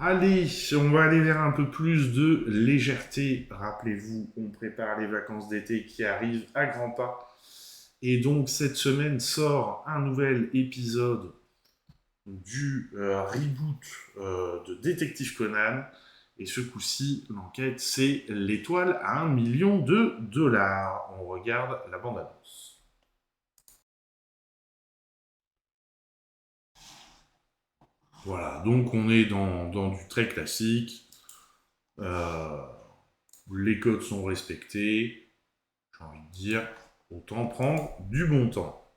Allez, on va aller vers un peu plus de légèreté. Rappelez-vous, on prépare les vacances d'été qui arrivent à grands pas. Et donc, cette semaine sort un nouvel épisode du reboot de Détective Conan. Et ce coup-ci, l'enquête, c'est l'étoile à $1 million. On regarde la bande-annonce. Voilà, donc on est dans du très classique. Les codes sont respectés. J'ai envie de dire, autant prendre du bon temps.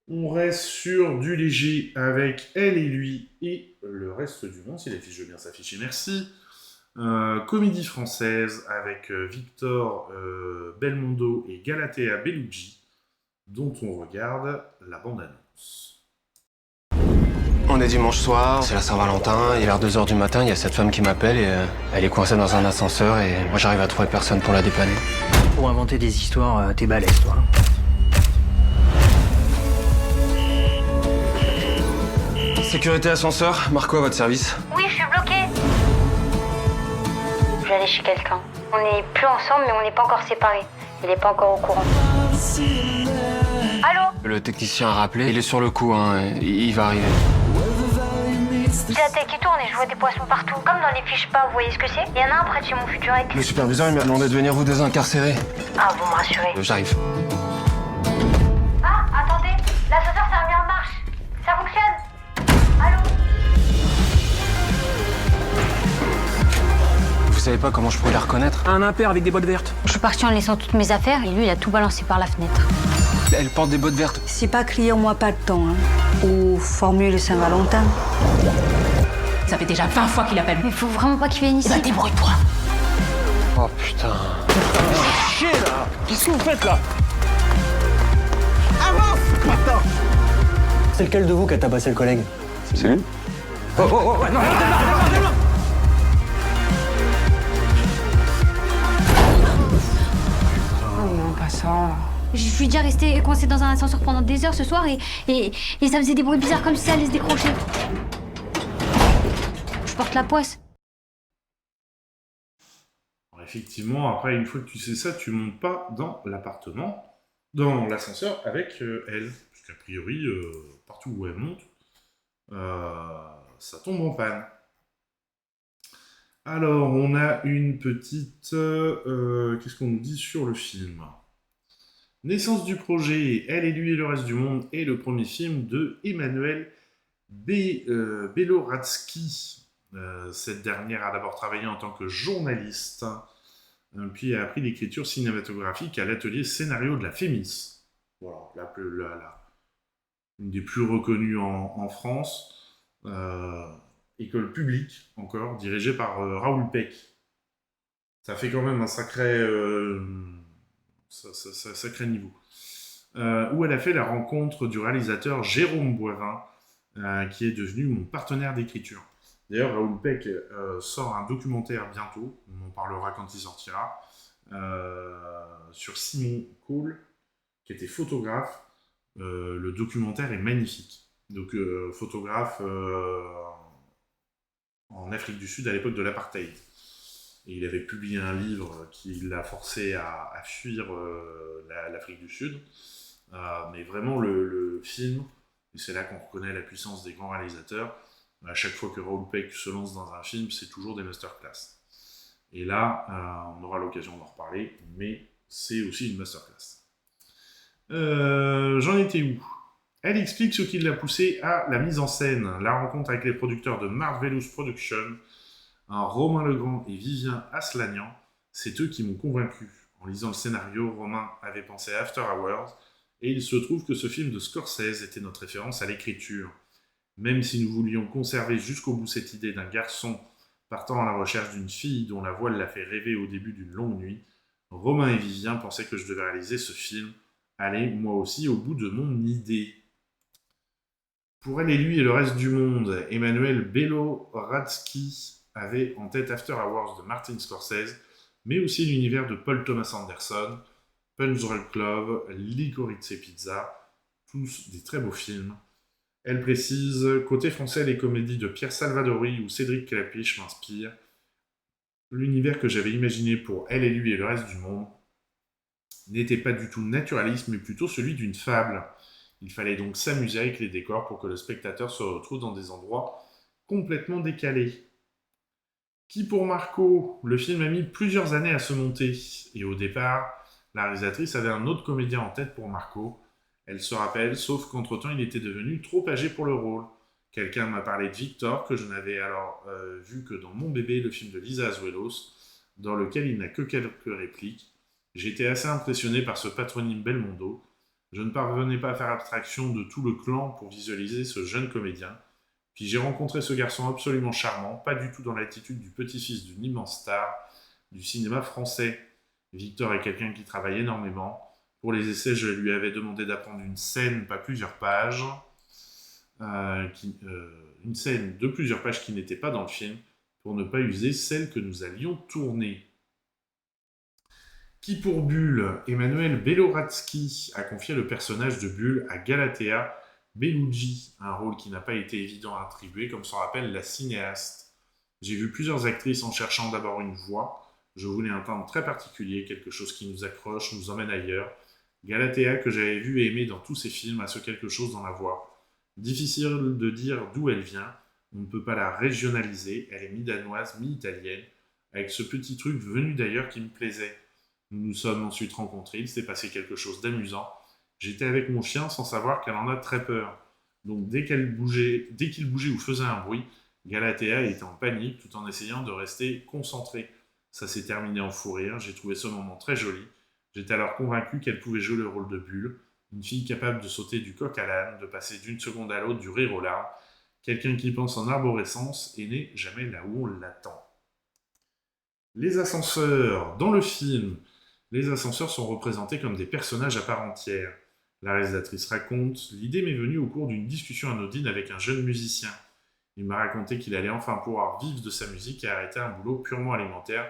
On reste sur du léger avec elle et lui et le reste du monde, si la fiche veut bien s'afficher, merci. Comédie française avec Victor Belmondo et Galatea Bellucci, dont on regarde la bande-annonce. On est dimanche soir, c'est la Saint-Valentin, il est vers 2h du matin, il y a cette femme qui m'appelle et elle est coincée dans un ascenseur et moi j'arrive à trouver personne pour la dépanner. Pour inventer des histoires, t'es balèze, toi. Sécurité ascenseur, Marco à votre service. Oui, je suis bloquée. Je vais aller chez quelqu'un. On n'est plus ensemble, mais on n'est pas encore séparés. Il n'est pas encore au courant. Allô ? Le technicien a rappelé, il est sur le coup, hein, il va arriver. C'est la tête qui tourne et je vois des poissons partout. Comme dans les fiches pas, vous voyez ce que c'est ? Il y en a un près de chez mon futur écu. Le superviseur il m'a demandé de venir vous désincarcérer. Ah, vous me rassurez. J'arrive. Ah, attendez, l'ascenseur s'est remis en marche. Ça fonctionne. Allô ? Vous savez pas comment je pourrais la reconnaître ? Un impair avec des bottes vertes. Je suis partie en laissant toutes mes affaires et lui, il a tout balancé par la fenêtre. Elle porte des bottes vertes. C'est pas criez-moi pas de temps, hein. Ou formule Saint-Valentin. Ça fait déjà 20 fois qu'il appelle. Mais faut vraiment pas qu'il vienne ici. Bah, débrouille-toi. Oh putain. Chier là. Qu'est-ce que vous faites là? bâtard! C'est lequel de vous qui a tabassé le collègue? C'est lui? Oh, non, démarre! Oh non, pas ça. Je suis déjà restée coincée dans un ascenseur pendant des heures ce soir et ça faisait des bruits bizarres comme si ça allait se décrocher. Je porte la poisse. Alors, effectivement, après, une fois que tu sais ça, tu montes pas dans l'appartement, dans l'ascenseur avec elle. Parce qu'a priori, partout où elle monte, ça tombe en panne. Alors, on a une petite... qu'est-ce qu'on nous dit sur le film? Naissance du projet, Elle et lui et le reste du monde est le premier film de Emmanuelle Beloradsky. Cette dernière a d'abord travaillé en tant que journaliste, puis a appris l'écriture cinématographique à l'atelier scénario de la Fémis. Voilà, une des plus reconnues en France. École publique, encore, dirigée par Raoul Peck. Ça fait quand même un sacré niveau. Où elle a fait la rencontre du réalisateur Jérôme Boivin, qui est devenu mon partenaire d'écriture. D'ailleurs, Raoul Peck sort un documentaire bientôt, on en parlera quand il sortira, sur Simon Cole, qui était photographe. Le documentaire est magnifique. Donc, photographe en Afrique du Sud à l'époque de l'apartheid. Et il avait publié un livre qui l'a forcé à fuir l'Afrique du Sud. Mais vraiment, le film, et c'est là qu'on reconnaît la puissance des grands réalisateurs, à chaque fois que Raoul Peck se lance dans un film, c'est toujours des masterclass. Et là, on aura l'occasion d'en reparler, mais c'est aussi une masterclass. J'en étais où? Elle explique ce qui l'a poussé à la mise en scène, la rencontre avec les producteurs de Marvelous Productions, Romain Legrand et Vivien Aslanian, c'est eux qui m'ont convaincu. En lisant le scénario, Romain avait pensé à After Hours, et il se trouve que ce film de Scorsese était notre référence à l'écriture. Même si nous voulions conserver jusqu'au bout cette idée d'un garçon partant à la recherche d'une fille dont la voile l'a fait rêver au début d'une longue nuit, Romain et Vivien pensaient que je devais réaliser ce film. Allez, moi aussi, au bout de mon idée. Pour Elle et lui et le reste du monde, Emmanuelle Beloradsky avait en tête After Hours de Martin Scorsese, mais aussi l'univers de Paul Thomas Anderson, Punch Drunk Love, Licorice Pizza, tous des très beaux films. Elle précise, côté français, les comédies de Pierre Salvadori ou Cédric Clapiche m'inspirent. L'univers que j'avais imaginé pour Elle et lui et le reste du monde n'était pas du tout naturaliste, mais plutôt celui d'une fable. Il fallait donc s'amuser avec les décors pour que le spectateur se retrouve dans des endroits complètement décalés. Qui pour Marco? Le film a mis plusieurs années à se monter, et au départ, la réalisatrice avait un autre comédien en tête pour Marco. Elle se rappelle, sauf qu'entre-temps, il était devenu trop âgé pour le rôle. Quelqu'un m'a parlé de Victor, que je n'avais alors vu que dans Mon bébé, le film de Lisa Azuelos, dans lequel il n'a que quelques répliques. J'étais assez impressionné par ce patronyme Belmondo. Je ne parvenais pas à faire abstraction de tout le clan pour visualiser ce jeune comédien. Puis j'ai rencontré ce garçon absolument charmant, pas du tout dans l'attitude du petit-fils d'une immense star du cinéma français. Victor est quelqu'un qui travaille énormément. Pour les essais, je lui avais demandé d'apprendre une scène, pas plusieurs pages, une scène de plusieurs pages qui n'était pas dans le film, pour ne pas user celle que nous allions tourner. Qui pour Bulle? Emmanuelle Beloradsky a confié le personnage de Bulle à Galatea Bellucci, un rôle qui n'a pas été évident à attribuer, comme s'en rappelle la cinéaste. J'ai vu plusieurs actrices en cherchant d'abord une voix. Je voulais un timbre très particulier, quelque chose qui nous accroche, nous emmène ailleurs. Galatea, que j'avais vu et aimé dans tous ses films, a ce quelque chose dans la voix. Difficile de dire d'où elle vient, on ne peut pas la régionaliser, elle est mi-danoise, mi-italienne, avec ce petit truc venu d'ailleurs qui me plaisait. Nous nous sommes ensuite rencontrés, il s'est passé quelque chose d'amusant. J'étais avec mon chien sans savoir qu'elle en a très peur. Donc dès qu'il bougeait ou faisait un bruit, Galatea était en panique tout en essayant de rester concentrée. Ça s'est terminé en fou rire, j'ai trouvé ce moment très joli. J'étais alors convaincu qu'elle pouvait jouer le rôle de Bulle, une fille capable de sauter du coq à l'âne, de passer d'une seconde à l'autre, du rire aux larmes, quelqu'un qui pense en arborescence et n'est jamais là où on l'attend. Les ascenseurs. Dans le film, les ascenseurs sont représentés comme des personnages à part entière. La réalisatrice raconte « L'idée m'est venue au cours d'une discussion anodine avec un jeune musicien. Il m'a raconté qu'il allait enfin pouvoir vivre de sa musique et arrêter un boulot purement alimentaire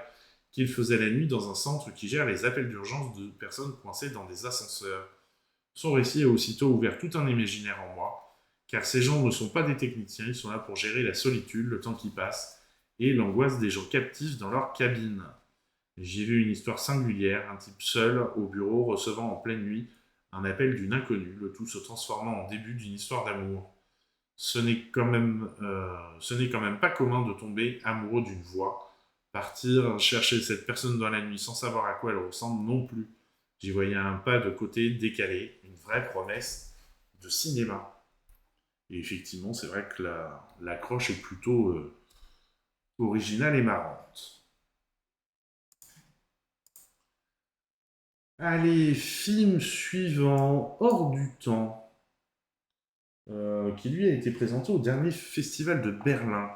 qu'il faisait la nuit dans un centre qui gère les appels d'urgence de personnes coincées dans des ascenseurs. Son récit a aussitôt ouvert tout un imaginaire en moi, car ces gens ne sont pas des techniciens, ils sont là pour gérer la solitude, le temps qui passe, et l'angoisse des gens captifs dans leur cabine. J'ai vu une histoire singulière, un type seul, au bureau, recevant en pleine nuit un appel d'une inconnue, le tout se transformant en début d'une histoire d'amour. Ce n'est quand même pas commun de tomber amoureux d'une voix. Partir chercher cette personne dans la nuit sans savoir à quoi elle ressemble non plus. J'y voyais un pas de côté décalé, une vraie promesse de cinéma. Et effectivement, c'est vrai que l'accroche est plutôt originale et marrante. Allez, film suivant, Hors du temps. Qui lui a été présenté au dernier festival de Berlin.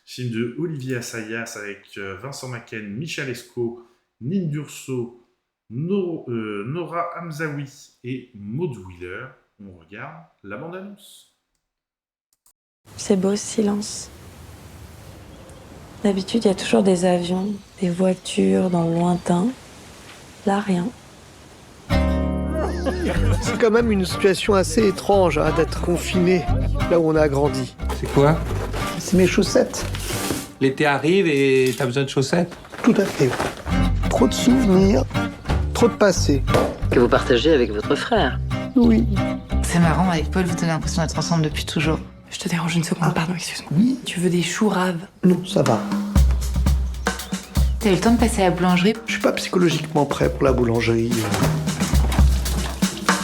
Film de Olivier Assayas avec Vincent Macken, Michel Esco, Nine Durso, Nora Hamzaoui et Maud Wheeler. On regarde la bande-annonce. C'est beau ce silence. D'habitude, il y a toujours des avions, des voitures dans le lointain. Là, rien. C'est quand même une situation assez étrange d'être confiné là où on a grandi. C'est quoi? C'est mes chaussettes. L'été arrive et t'as besoin de chaussettes? Tout à fait. Trop de souvenirs, trop de passé. Que vous partagez avec votre frère? Oui. C'est marrant, avec Paul, vous avez l'impression d'être ensemble depuis toujours. Je te dérange une seconde, pardon, excuse-moi. Oui. Tu veux des choux raves? Non, ça va. T'as eu le temps de passer à la boulangerie? Je suis pas psychologiquement prêt pour la boulangerie.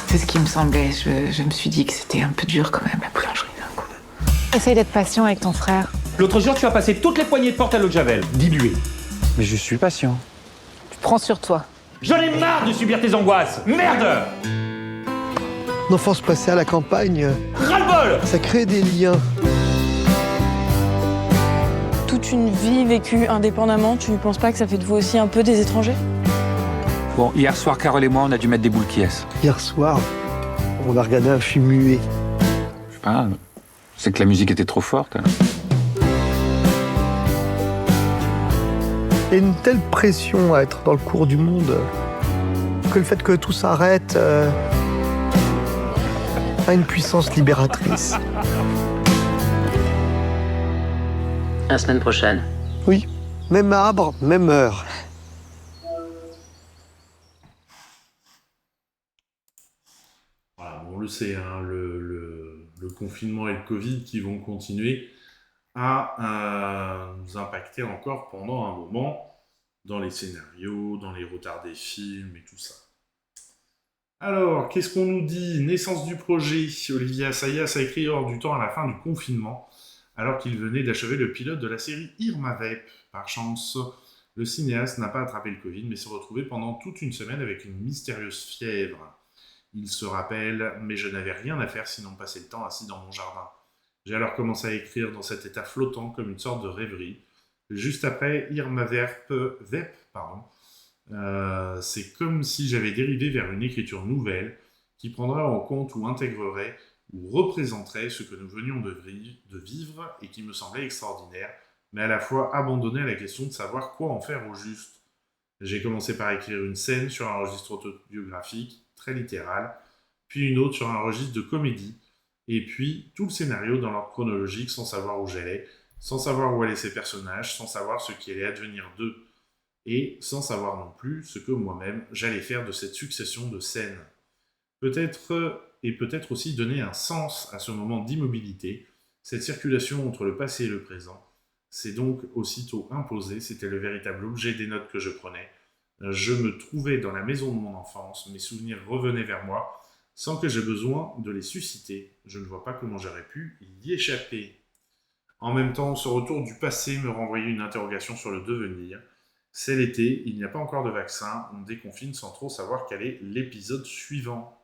C'est ce qui me semblait. Je me suis dit que c'était un peu dur quand même, la boulangerie d'un coup. Essaye d'être patient avec ton frère. L'autre jour, tu as passé toutes les poignées de porte à l'eau de Javel, diluées. Mais je suis patient. Tu prends sur toi. J'en ai marre de subir tes angoisses. Merde! L'enfance passée à la campagne, Ras-le-bol! ça crée des liens. Toute une vie vécue indépendamment, tu ne penses pas que ça fait de vous aussi un peu des étrangers? Bon, hier soir, Carole et moi, on a dû mettre des boules qui est. Hier soir, on a regardé un film muet. Je sais pas, c'est que la musique était trop forte. Il y a une telle pression à être dans le cours du monde que le fait que tout s'arrête a une puissance libératrice. La semaine prochaine. Oui, même arbre, même heure. Voilà, on le sait, hein, le confinement et le Covid qui vont continuer à nous impacter encore pendant un moment dans les scénarios, dans les retards des films et tout ça. Alors, qu'est-ce qu'on nous dit? Naissance du projet. Olivier Assayas a écrit Hors du temps à la fin du confinement, alors qu'il venait d'achever le pilote de la série Irma Vep. Par chance, le cinéaste n'a pas attrapé le Covid, mais s'est retrouvé pendant toute une semaine avec une mystérieuse fièvre. Il se rappelle « Mais je n'avais rien à faire sinon passer le temps assis dans mon jardin. J'ai alors commencé à écrire dans cet état flottant comme une sorte de rêverie. Juste après Irma Vep, c'est comme si j'avais dérivé vers une écriture nouvelle qui prendrait en compte ou intégrerait ou représenterait ce que nous venions de vivre et qui me semblait extraordinaire, mais à la fois abandonné à la question de savoir quoi en faire au juste. J'ai commencé par écrire une scène sur un registre autobiographique, très littéral, puis une autre sur un registre de comédie, et puis tout le scénario dans l'ordre chronologique sans savoir où j'allais, sans savoir où allaient ces personnages, sans savoir ce qui allait advenir d'eux, et sans savoir non plus ce que moi-même j'allais faire de cette succession de scènes. Peut-être aussi donner un sens à ce moment d'immobilité, cette circulation entre le passé et le présent. C'est donc aussitôt imposé, c'était le véritable objet des notes que je prenais. Je me trouvais dans la maison de mon enfance, mes souvenirs revenaient vers moi, sans que j'aie besoin de les susciter. Je ne vois pas comment j'aurais pu y échapper. En même temps, ce retour du passé me renvoyait une interrogation sur le devenir. C'est l'été, il n'y a pas encore de vaccin, on déconfine sans trop savoir quel est l'épisode suivant.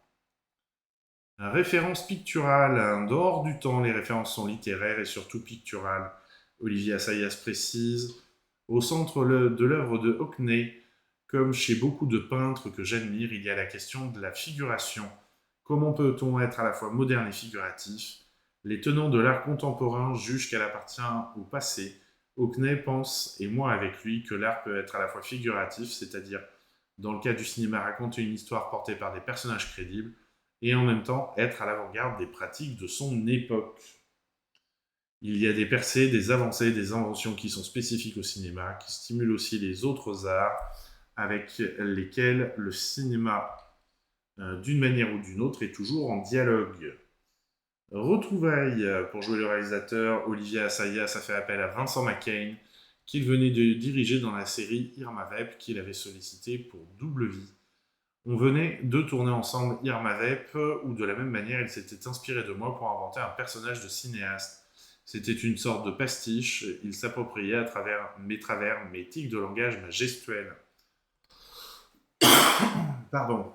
Référence picturale. Dehors du temps, les références sont littéraires et surtout picturales. Olivier Assayas précise. Au centre de l'œuvre de Hockney, comme chez beaucoup de peintres que j'admire, il y a la question de la figuration. Comment peut-on être à la fois moderne et figuratif? Les tenants de l'art contemporain jugent qu'elle appartient au passé. Hockney pense, et moi avec lui, que l'art peut être à la fois figuratif, c'est-à-dire, dans le cas du cinéma, raconter une histoire portée par des personnages crédibles, et en même temps être à l'avant-garde des pratiques de son époque. Il y a des percées, des avancées, des inventions qui sont spécifiques au cinéma, qui stimulent aussi les autres arts, avec lesquels le cinéma, d'une manière ou d'une autre, est toujours en dialogue. Retrouvailles pour jouer le réalisateur, Olivier Assayas a fait appel à Vincent McCain, qu'il venait de diriger dans la série Irma Vep, qu'il avait sollicité pour Double Vie. On venait de tourner ensemble Irma Vep, où de la même manière il s'était inspiré de moi pour inventer un personnage de cinéaste. C'était une sorte de pastiche, il s'appropriait à travers mes tics de langage, ma gestuelle. Pardon.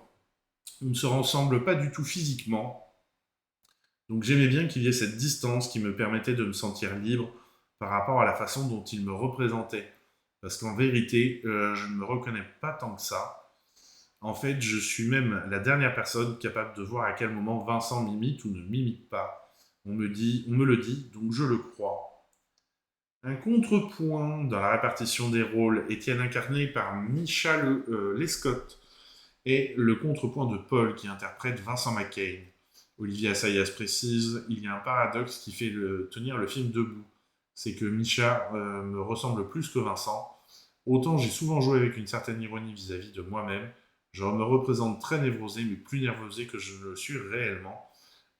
On ne se ressemble pas du tout physiquement, donc j'aimais bien qu'il y ait cette distance qui me permettait de me sentir libre par rapport à la façon dont il me représentait. Parce qu'en vérité, je ne me reconnais pas tant que ça. En fait, je suis même la dernière personne capable de voir à quel moment Vincent m'imite ou ne m'imite pas. On me le dit, donc je le crois. Un contrepoint dans la répartition des rôles, Étienne incarné par Mischa Lescott, et le contrepoint de Paul qui interprète Vincent McCain. Olivier Assayas précise, il y a un paradoxe qui fait tenir le film debout. C'est que Mischa me ressemble plus que Vincent. Autant j'ai souvent joué avec une certaine ironie vis-à-vis de moi-même, je me représente très névrosé, mais plus nervosé que je ne le suis réellement.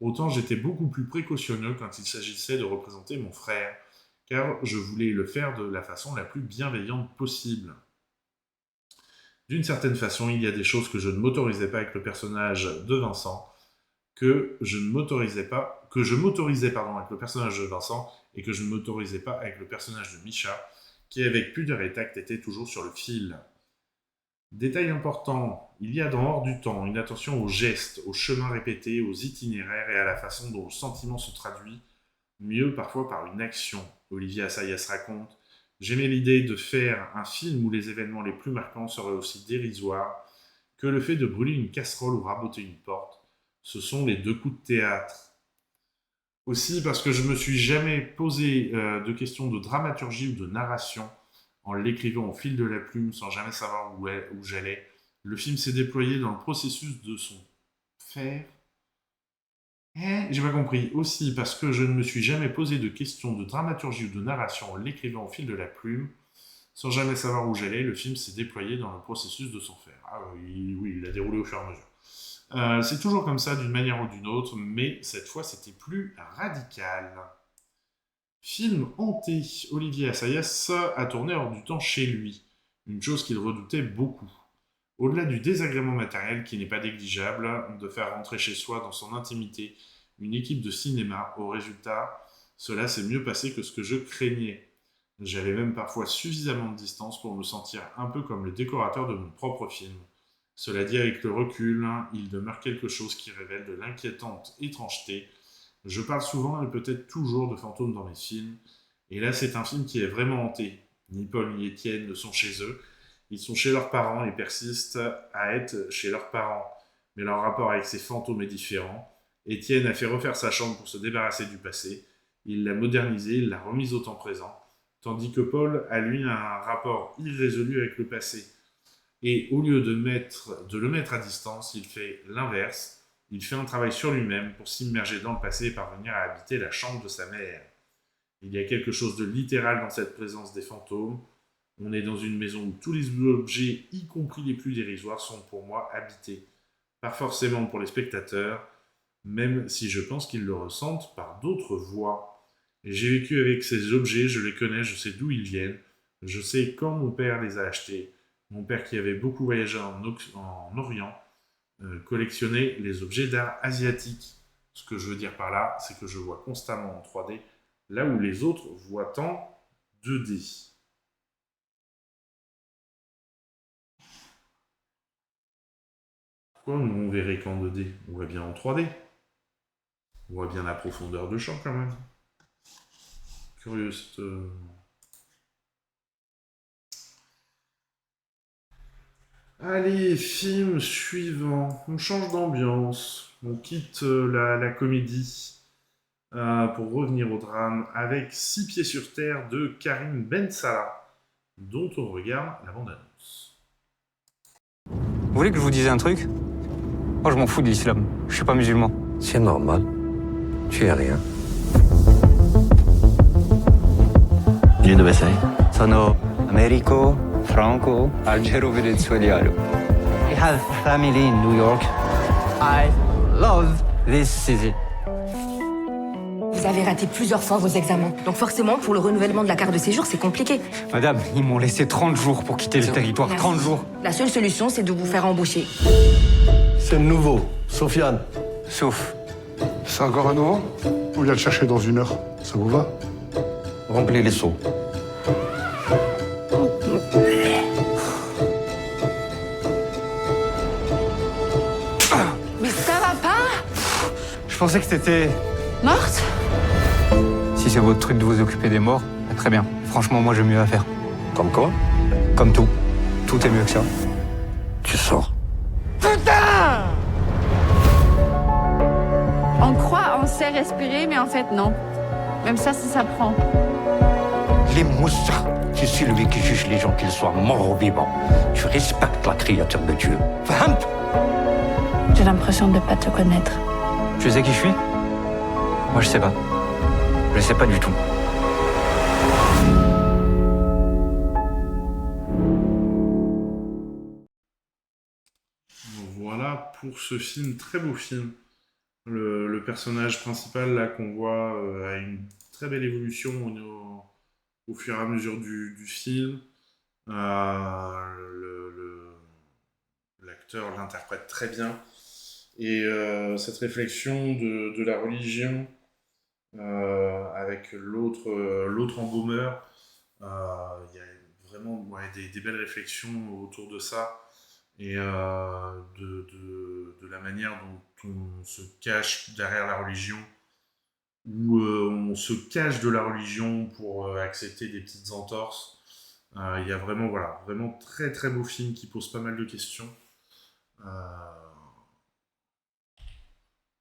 Autant j'étais beaucoup plus précautionneux quand il s'agissait de représenter mon frère, car je voulais le faire de la façon la plus bienveillante possible. D'une certaine façon, il y a des choses que je ne m'autorisais pas avec le personnage de Vincent, que je m'autorisais avec le personnage de Vincent, et que je ne m'autorisais pas avec le personnage de Mischa, qui avec pudeur et tact était toujours sur le fil. Détail important, il y a dans Hors du temps une attention aux gestes, aux chemins répétés, aux itinéraires et à la façon dont le sentiment se traduit, mieux parfois par une action. Olivier Assayas raconte « J'aimais l'idée de faire un film où les événements les plus marquants seraient aussi dérisoires que le fait de brûler une casserole ou raboter une porte. Ce sont les 2 coups de théâtre. » Aussi parce que je ne me suis jamais posé de questions de dramaturgie ou de narration en l'écrivant au fil de la plume sans jamais savoir où j'allais. Le film s'est déployé dans le processus de son faire. J'ai pas compris. Aussi parce que je ne me suis jamais posé de questions de dramaturgie ou de narration en l'écrivant au fil de la plume sans jamais savoir où j'allais. Le film s'est déployé dans le processus de son faire. Ah oui, il a déroulé au fur et à mesure. C'est toujours comme ça d'une manière ou d'une autre, mais cette fois c'était plus radical. Film hanté, Olivier Assayas a tourné Hors du temps chez lui, une chose qu'il redoutait beaucoup. Au-delà du désagrément matériel qui n'est pas négligeable, de faire rentrer chez soi dans son intimité une équipe de cinéma, au résultat, cela s'est mieux passé que ce que je craignais. J'avais même parfois suffisamment de distance pour me sentir un peu comme le décorateur de mon propre film. Cela dit, avec le recul, il demeure quelque chose qui révèle de l'inquiétante étrangeté. Je parle souvent et peut-être toujours de fantômes dans mes films, et là c'est un film qui est vraiment hanté. Ni Paul ni Étienne ne sont chez eux, ils sont chez leurs parents et persistent à être chez leurs parents. Mais leur rapport avec ces fantômes est différent. Étienne a fait refaire sa chambre pour se débarrasser du passé, il l'a modernisée, il l'a remise au temps présent, tandis que Paul a lui un rapport irrésolu avec le passé. Et au lieu de le mettre à distance, il fait l'inverse. Il fait un travail sur lui-même pour s'immerger dans le passé et parvenir à habiter la chambre de sa mère. Il y a quelque chose de littéral dans cette présence des fantômes. On est dans une maison où tous les objets, y compris les plus dérisoires, sont pour moi habités. Pas forcément pour les spectateurs, même si je pense qu'ils le ressentent par d'autres voies. Et j'ai vécu avec ces objets, je les connais, je sais d'où ils viennent, je sais quand mon père les a achetés. Mon père qui avait beaucoup voyagé en Orient, collectionnait les objets d'art asiatique. Ce que je veux dire par là, c'est que je vois constamment en 3D, là où les autres voient en 2D. Pourquoi on verrait qu'en 2D? On voit bien en 3D. On voit bien la profondeur de champ quand même. Curieux cette... Allez, film suivant. On change d'ambiance. On quitte la comédie pour revenir au drame avec 6 pieds sur terre de Karim Ben Salah, dont on regarde la bande-annonce. Vous voulez que je vous dise un truc? Moi, je m'en fous de l'islam. Je suis pas musulman. C'est normal. Tu es rien. Dove sei? Sono Americo Franco Algero Venezuelano. I have family in New York. I love this city. Vous avez raté plusieurs fois vos examens. Donc forcément, pour le renouvellement de la carte de séjour, c'est compliqué. Madame, ils m'ont laissé 30 jours pour quitter le territoire. 30 jours. La seule solution, c'est de vous faire embaucher. C'est le nouveau. Sofiane. Sauf. C'est encore un nouveau? On vient le chercher dans 1 heure. Ça vous va? Remplis les seaux. Mais ça va pas? Je pensais que t'étais... Morte? Si c'est votre truc de vous occuper des morts, bah, très bien. Franchement, moi, j'ai mieux à faire. Comme quoi? Comme tout. Tout est mieux que ça. Tu sors. Putain! On croit, on sait respirer, mais en fait, non. Même ça, ça s'apprend. Les moussas. Tu suis celui qui juge les gens, qu'ils soient morts ou vivants. Tu respectes la créature de Dieu. Fahamt? J'ai l'impression de ne pas te connaître. Tu sais qui je suis? Moi, je sais pas. Je sais pas du tout. Voilà pour ce film, très beau film. Le personnage principal là qu'on voit a une très belle évolution au fur et à mesure du film. L'acteur l'interprète très bien. Et cette réflexion de la religion avec l'autre embaumeur, il y a vraiment des belles réflexions autour de ça. Et de la manière dont on se cache derrière la religion, ou on se cache de la religion pour accepter des petites entorses. Il y a vraiment, vraiment très très beau film qui pose pas mal de questions.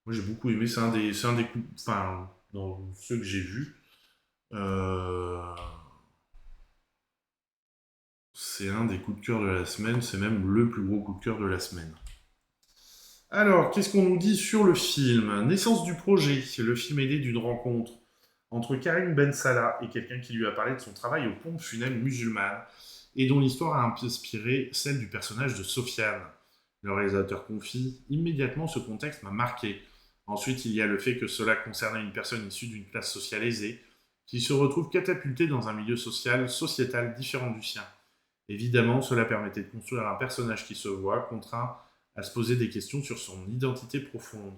Moi j'ai beaucoup aimé, c'est un des coups, enfin, dans ceux que j'ai vus. C'est un des coups de cœur de la semaine, c'est même le plus gros coup de cœur de la semaine. Alors, qu'est-ce qu'on nous dit sur le film? Naissance du projet. Le film est né d'une rencontre entre Karim Ben Salah et quelqu'un qui lui a parlé de son travail aux pompes funèbres musulmanes et dont l'histoire a inspiré celle du personnage de Sofiane. Le réalisateur confie « Immédiatement, ce contexte m'a marqué. Ensuite, il y a le fait que cela concernait une personne issue d'une classe sociale aisée qui se retrouve catapultée dans un milieu sociétal différent du sien. Évidemment, cela permettait de construire un personnage qui se voit contraint à se poser des questions sur son identité profonde.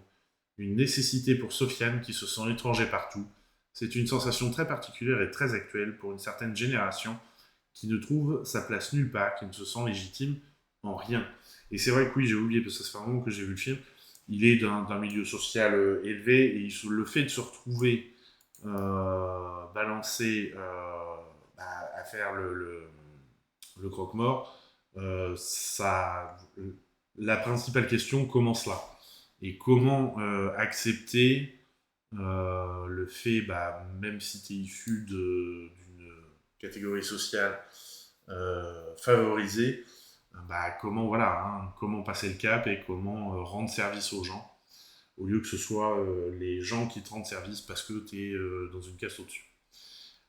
Une nécessité pour Sofiane qui se sent étranger partout. C'est une sensation très particulière et très actuelle pour une certaine génération qui ne trouve sa place nulle part, qui ne se sent légitime en rien. » Et c'est vrai que oui, j'ai oublié, parce que ça fait un moment que j'ai vu le film, il est d'un milieu social élevé, et le fait de se retrouver balancé à faire le croque-mort, la principale question commence là. Et comment accepter le fait, même si tu es issu d'une catégorie sociale favorisée, comment passer le cap et comment rendre service aux gens, au lieu que ce soit les gens qui te rendent service parce que tu es dans une casse au-dessus.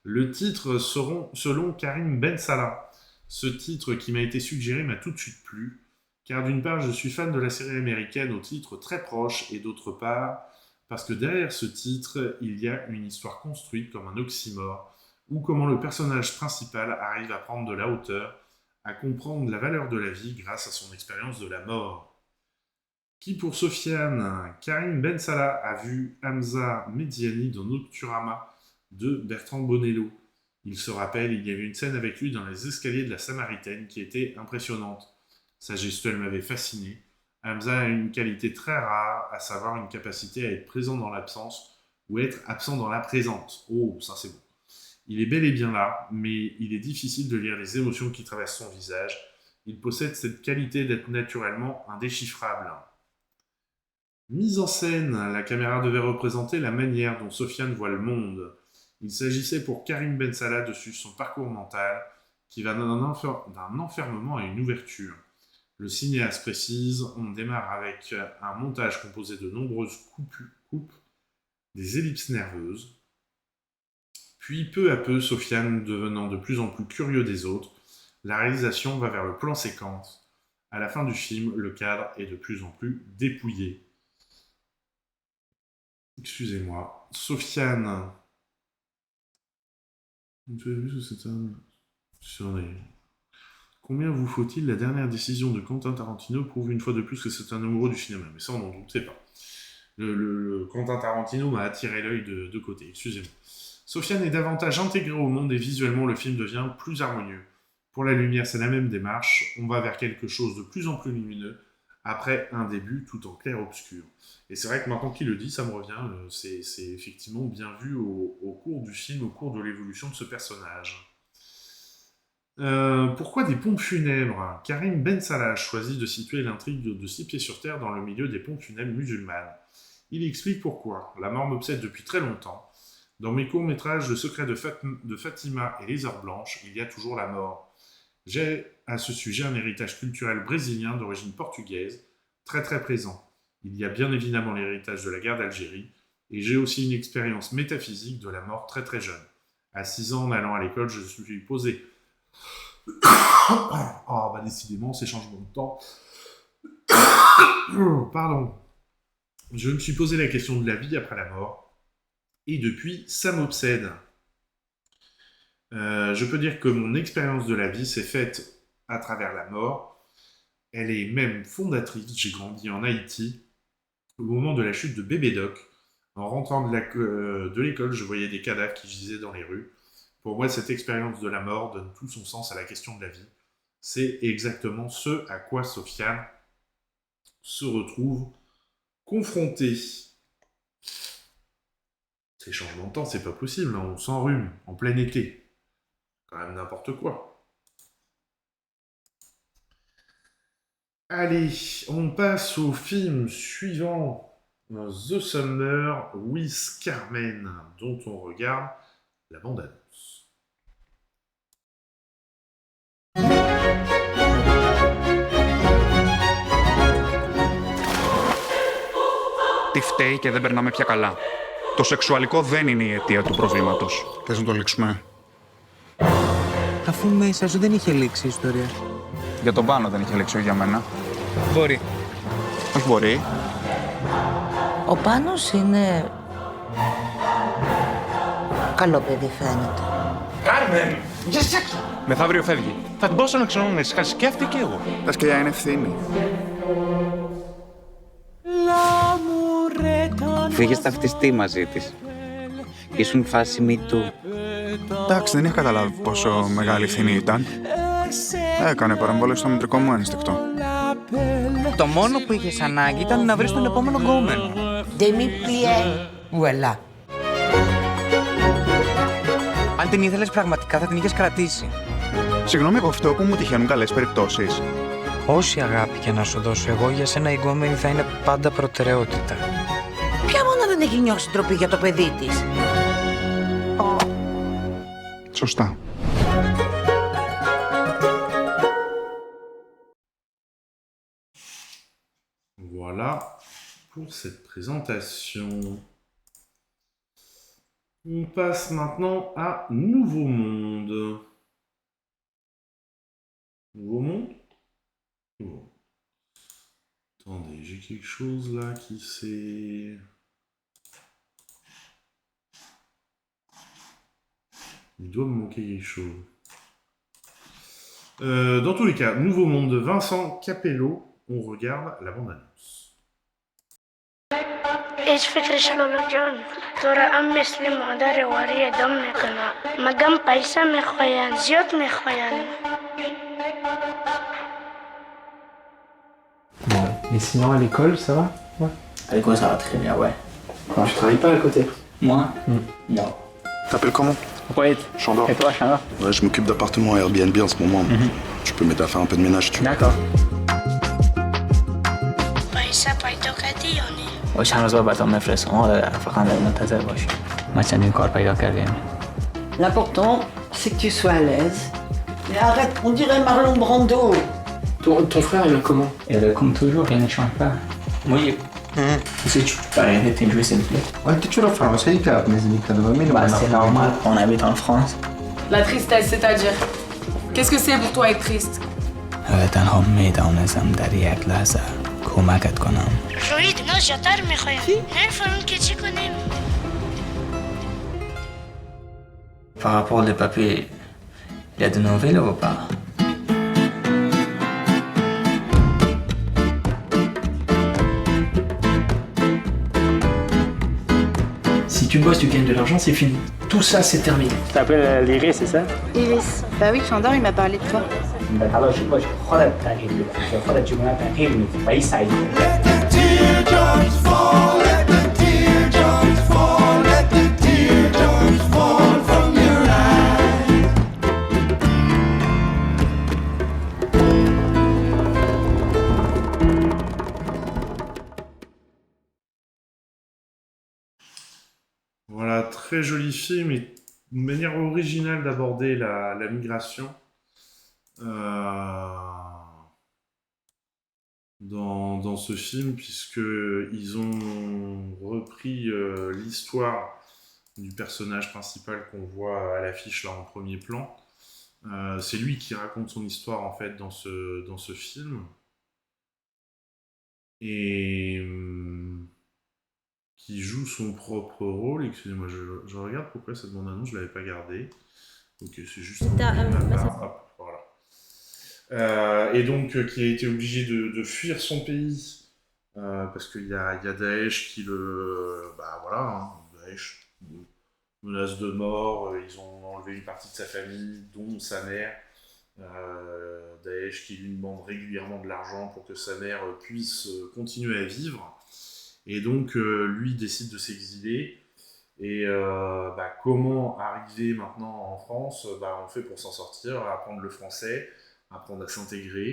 Le titre selon Karim Ben Salah. Ce titre qui m'a été suggéré m'a tout de suite plu, car d'une part je suis fan de la série américaine au titre très proche, et d'autre part parce que derrière ce titre il y a une histoire construite comme un oxymore, ou comment le personnage principal arrive à prendre de la hauteur, à comprendre la valeur de la vie grâce à son expérience de la mort. Qui pour Sofiane? Karim Ben Salah a vu Hamza Mediani dans Nocturama de Bertrand Bonello. Il se rappelle, il y avait une scène avec lui dans les escaliers de la Samaritaine qui était impressionnante. Sa gestuelle m'avait fasciné. Hamza a une qualité très rare, à savoir une capacité à être présent dans l'absence ou être absent dans la présence. Oh, ça c'est bon. Il est bel et bien là, mais il est difficile de lire les émotions qui traversent son visage. Il possède cette qualité d'être naturellement indéchiffrable. Mise en scène, la caméra devait représenter la manière dont Sofiane voit le monde. Il s'agissait pour Karim Bensala de suivre son parcours mental, qui va d'un enfermement à une ouverture. Le cinéaste précise, on démarre avec un montage composé de nombreuses coupes, des ellipses nerveuses. Puis, peu à peu, Sofiane devenant de plus en plus curieux des autres, la réalisation va vers le plan séquence. À la fin du film, le cadre est de plus en plus dépouillé. Excusez-moi. Sofiane. Combien vous faut-il? La dernière décision de Quentin Tarantino prouve une fois de plus que c'est un amoureux du cinéma. Mais ça, on n'en doutait pas. Le Quentin Tarantino m'a attiré l'œil de côté. Excusez-moi. Sofiane est davantage intégré au monde et visuellement, le film devient plus harmonieux. Pour la lumière, c'est la même démarche. On va vers quelque chose de plus en plus lumineux après un début tout en clair-obscur. Et c'est vrai que maintenant qu'il le dit, ça me revient, c'est effectivement bien vu au cours du film, au cours de l'évolution de ce personnage. Pourquoi des pompes funèbres? Karim Bensala choisit de situer l'intrigue de 6 pieds sur terre dans le milieu des pompes funèbres musulmanes. Il explique pourquoi. La mort m'obsède depuis très longtemps. Dans mes courts-métrages Le secret de Fatima et Les Heures Blanches, il y a toujours la mort. J'ai à ce sujet un héritage culturel brésilien d'origine portugaise, très très présent. Il y a bien évidemment l'héritage de la guerre d'Algérie, et j'ai aussi une expérience métaphysique de la mort très très jeune. À 6 ans, en allant à l'école, je me suis posé... Oh, bah décidément, ces changements de temps... Pardon. Je me suis posé la question de la vie après la mort, et depuis, ça m'obsède. Je peux dire que mon expérience de la vie s'est faite à travers la mort. Elle est même fondatrice. J'ai grandi en Haïti au moment de la chute de Bébé Doc. En rentrant de l'école, je voyais des cadavres qui gisaient dans les rues. Pour moi, cette expérience de la mort donne tout son sens à la question de la vie. C'est exactement ce à quoi Sofiane se retrouve confronté. Ces changements de temps, c'est pas possible, hein. On s'enrhume en plein été. Quand même n'importe quoi. Allez, on passe au film suivant, The Summer with Carmen, dont on regarde la bande-annonce. Τι φταίει και δεν περνάμε πια καλά. Το σεξουαλικό δεν είναι η αιτία του προβλήματος. Θες να το λήξουμε? Αφού μέσα σου δεν είχε λήξει η ιστορία. Για τον Πάνο δεν είχε λήξει, για μένα. Μπορεί. Όχι μπορεί. Ο Πάνος είναι... καλό παιδί φαίνεται. Κάρμεν! Γιασάκι! Μεθαύριο φεύγει. Θα την πόσο να ξέρω να ησυχάσει και αυτή και εγώ. Τα σκυλιά είναι ευθύνη. Φύγες ταυτιστεί μαζί της. Ήσουν φάση me too. Εντάξει, δεν είχα καταλάβει πόσο μεγάλη ευθύνη ήταν. Έκανε παρεμβολές στο μητρικό μου ένστικτο. Το μόνο που είχες ανάγκη ήταν να βρεις τον επόμενο γκόμενο. Δεν μη πλιέ, ουελά. Αν την ήθελες πραγματικά θα την είχες κρατήσει. Συγγνώμη από αυτό που μου τυχαίνουν καλές περιπτώσεις. Όση αγάπη και να σου δώσω εγώ, για σένα η γκόμενη θα είναι πάντα προτεραιότητα. Ποια μόνα δεν έχει νιώσει ντροπή για το παιδί της. Σωστά. Voilà pour cette présentation. On passe maintenant à Nouveau Monde. Nouveau Monde? Oh. Attendez, j'ai quelque chose là qui s'est... Il doit me manquer quelque chose. Dans tous les cas, Nouveau Monde de Vincent Capello, on regarde la bande-annonce. ايش فكرة شلون ترى امي سليمة داري وريه دمي كنا مقام بايسا مخويان زيوت مخويان. Et sinon à l'école ça va? Ouais. À l'école ça va très bien, ouais. Quoi? Tu travailles pas à côté? Moi? Non. T'appelles comment? Poète. Chandor. Et toi, Chandor? Ouais, je m'occupe d'appartements Airbnb en ce moment. Tu peux m'aider à faire un peu de ménage, tu veux? D'accord. Πάισα πάει το κατίωνε. با چند روز بعد برام بفرست. آره فقط منتظر باشی. ما چندین کار پیدا کردیم. L'important, c'est que tu sois à l'aise. Mais arrête, on dirait Marlon Brando. Ton frère, il est comment? Il est comme toujours, rien ne change pas. Oui. Si tu peux arrêter de jouer s'il te plaît. وانت تشوف فرنسا يكاب نزل كذا مين Bah c'est normal, on habite en France. La tristesse, c'est-à-dire? Qu'est-ce que c'est pour toi être triste? تنها میدانستم در یک لحظه کمکت کنم. روید اینا زیادتر میخوایم نمیفهمیم که چی کنیم. Par rapport aux papiers, il y a de nouvelles ou pas? Si tu bosses, tu gagnes de l'argent, c'est fini. Tout ça, c'est terminé. Tu t'appelles Iris, c'est ça? Iris. Bah oui, Chandor, il m'a parlé de toi. تلاش باش خودت تغییر بدی خودت چگونه تغییر میدی و این سعی Voilà, très joli film et une manière originale d'aborder la migration. Dans ce film, puisqu'ils ont repris l'histoire du personnage principal qu'on voit à l'affiche là en premier plan. C'est lui qui raconte son histoire en fait dans ce film. Et qui joue son propre rôle. Excusez-moi, je regarde pourquoi cette bande-annonce, je l'avais pas gardée. Ok, c'est juste voilà. Et donc qui a été obligé de fuir son pays parce qu'il y a Daesh qui Daesh menace de mort, ils ont enlevé une partie de sa famille, dont sa mère. Daesh qui lui demande régulièrement de l'argent pour que sa mère puisse continuer à vivre. Et donc lui décide de s'exiler. Et comment arriver maintenant en France? On fait pour s'en sortir, apprendre le français, apprendre à s'intégrer,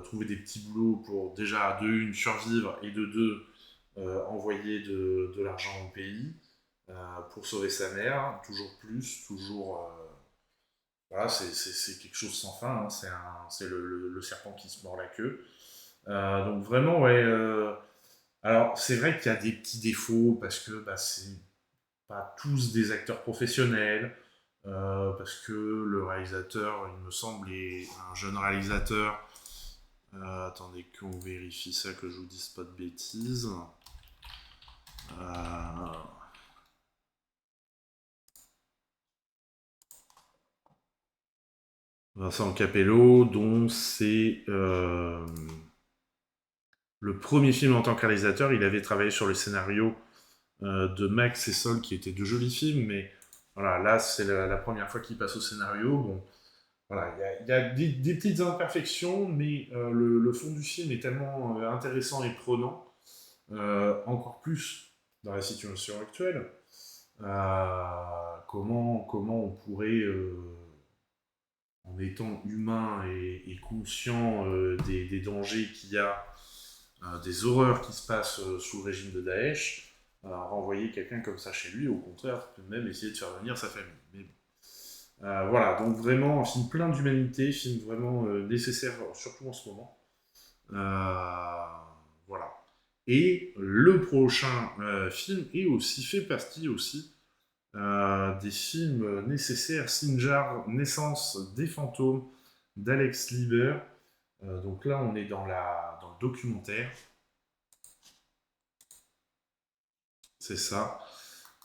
trouver des petits boulots pour déjà de une survivre et de deux envoyer de l'argent au pays pour sauver sa mère, toujours plus, toujours voilà, c'est quelque chose sans fin, hein. C'est le serpent qui se mord la queue. Donc vraiment ouais. Alors c'est vrai qu'il y a des petits défauts parce que c'est pas tous des acteurs professionnels. Parce que le réalisateur, il me semble, est un jeune réalisateur. Attendez qu'on vérifie ça, que je vous dise pas de bêtises. Vincent Capello, dont c'est le premier film en tant que réalisateur. Il avait travaillé sur le scénario de Max et Sol, qui étaient de jolis films, mais voilà, là c'est la première fois qu'il passe au scénario. Bon, voilà, il y a des petites imperfections, mais le fond du film est tellement intéressant et prenant, encore plus dans la situation actuelle. Comment on pourrait, en étant humain et conscient des dangers qu'il y a, des horreurs qui se passent sous le régime de Daesh, renvoyer quelqu'un comme ça chez lui, au contraire, même essayer de faire venir sa famille. Mais bon. Voilà, donc vraiment un film plein d'humanité, film vraiment nécessaire, surtout en ce moment. Voilà. Et le prochain film fait partie aussi des films nécessaires, Sinjar, Naissance des fantômes, d'Alex Lieber. Donc là, on est dans le documentaire. C'est ça.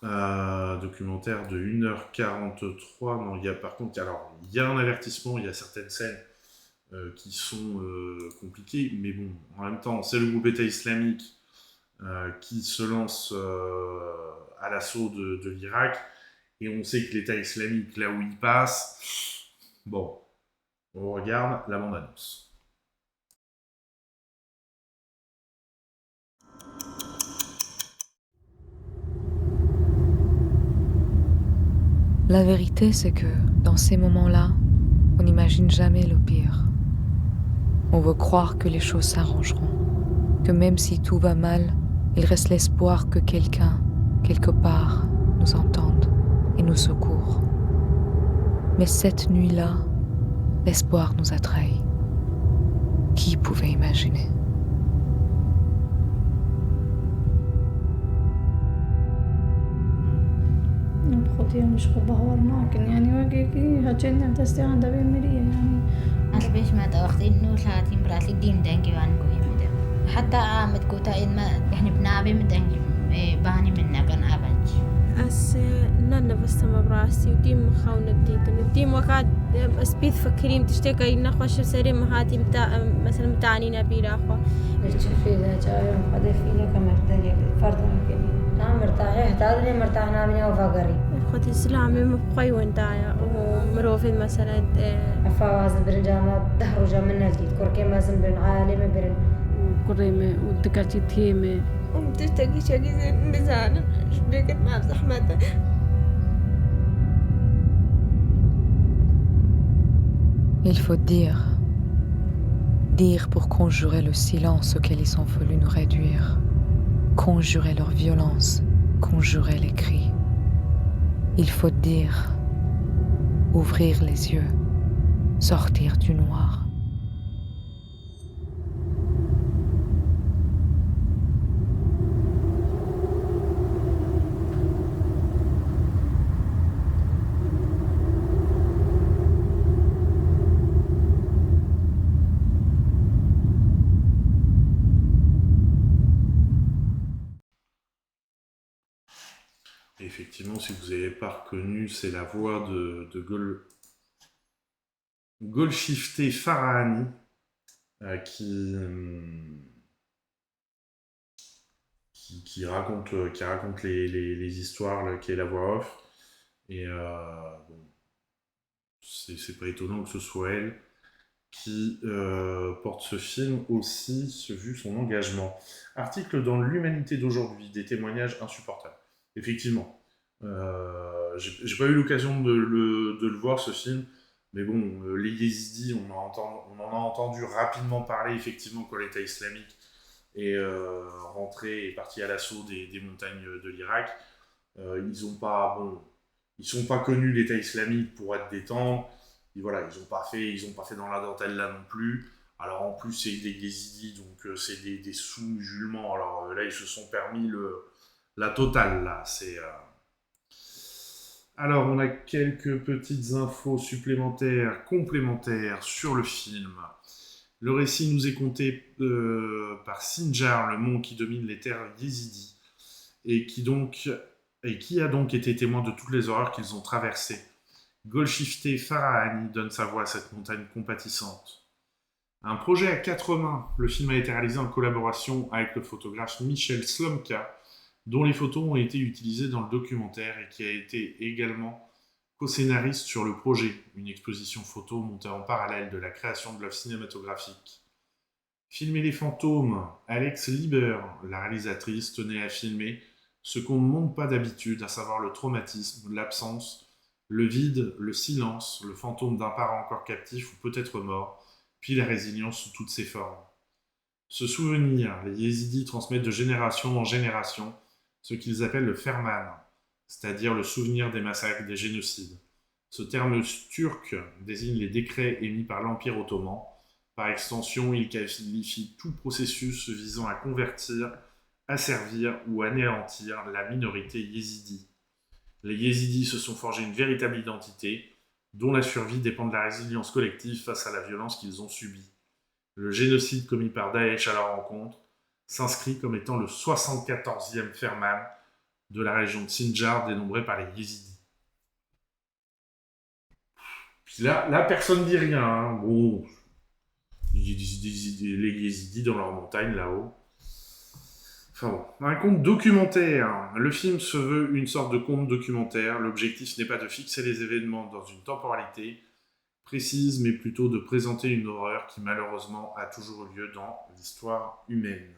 Documentaire de 1h43. Non, il y a par contre, alors, il y a un avertissement, il y a certaines scènes qui sont compliquées, mais bon, en même temps, c'est le groupe État islamique qui se lance à l'assaut de l'Irak, et on sait que l'État islamique, là où il passe, bon, on regarde la bande-annonce. La vérité, c'est que dans ces moments-là, on n'imagine jamais le pire. On veut croire que les choses s'arrangeront, que même si tout va mal, Il reste l'espoir que quelqu'un, quelque part, nous entende et nous secourt. Mais cette nuit-là, l'espoir nous a trahis. Qui pouvait imaginer? بخوتي مش بهور معك يعني وجهي هتجنن تستيعن ده بيمري يعني أنا بيش ما توقتي إنه ساعتي مراتي دين دانجي وان قوي مدام حتى عامد كوتا إن ما إحنا بنعبي مدانجي باني منا كان أبج أس نانا بس ما براسي وديم مخاونة ديم وقعد أسبيث فكرين تشتكي نخوش سرير مهاتي متاع مثلا متعني نبيل أخوة بتشوفي إذا جاي قد في لك مرتاح فرد ممكن لا مرتاح تادري مرتاحنا بينا وفقري أخوتي السلامة مبقي وانتايا ومروفد مثلا أفاواز برنجانا دهرجا من الجيد كوركي مازن برن عالمة برن قريمة ودكاتي تهيمة ومتشتكي شكي بزانا شبكت مع زحمتها Il faut dire pour conjurer le silence auquel ils ont voulu nous réduire, conjurer leur violence, conjurer les cris. Il faut dire, ouvrir les yeux, sortir du noir. Effectivement, si vous n'avez pas reconnu, c'est la voix de Golshifteh Farahani qui raconte les histoires, qui est la voix off. Et bon, c'est pas étonnant que ce soit elle qui porte ce film aussi, vu son engagement. Article dans l'Humanité d'aujourd'hui, des témoignages insupportables. Effectivement, j'ai pas eu l'occasion de le voir ce film, mais bon, les Yézidis, on en a entendu rapidement parler effectivement quand l'État islamique est rentré et parti à l'assaut des montagnes de l'Irak. Ils sont pas connus l'État islamique pour être des tanks. Et voilà, ils ont pas fait dans la dentelle là non plus. Alors en plus c'est des Yézidis, donc c'est des sous-musulmans. Alors là ils se sont permis la totale, là, c'est... Alors, on a quelques petites infos supplémentaires, complémentaires sur le film. Le récit nous est conté par Sinjar, le mont qui domine les terres yézidis, et qui a donc été témoin de toutes les horreurs qu'ils ont traversées. Golshifteh Farahani donne sa voix à cette montagne compatissante. Un projet à 4 mains, le film a été réalisé en collaboration avec le photographe Michel Slomka, dont les photos ont été utilisées dans le documentaire et qui a été également co-scénariste sur le projet, une exposition photo montée en parallèle de la création de l'œuvre cinématographique. Filmer les fantômes, Alex Lieber, la réalisatrice, tenait à filmer ce qu'on ne montre pas d'habitude, à savoir le traumatisme, l'absence, le vide, le silence, le fantôme d'un parent encore captif ou peut-être mort, puis la résilience sous toutes ses formes. Ce souvenir, les Yézidis transmettent de génération en génération ce qu'ils appellent le ferman, c'est-à-dire le souvenir des massacres, des génocides. Ce terme turc désigne les décrets émis par l'Empire ottoman. Par extension, il qualifie tout processus visant à convertir, asservir ou anéantir la minorité yézidi. Les Yézidis se sont forgés une véritable identité, dont la survie dépend de la résilience collective face à la violence qu'ils ont subie. Le génocide commis par Daesh à leur encontre s'inscrit comme étant le 74e ferman de la région de Sinjar dénombré par les Yézidis. Puis là personne dit rien. Hein. Bon, les Yézidis dans leur montagne là-haut. Enfin bon, un conte documentaire. Le film se veut une sorte de conte documentaire. L'objectif n'est pas de fixer les événements dans une temporalité précise, mais plutôt de présenter une horreur qui malheureusement a toujours eu lieu dans l'histoire humaine.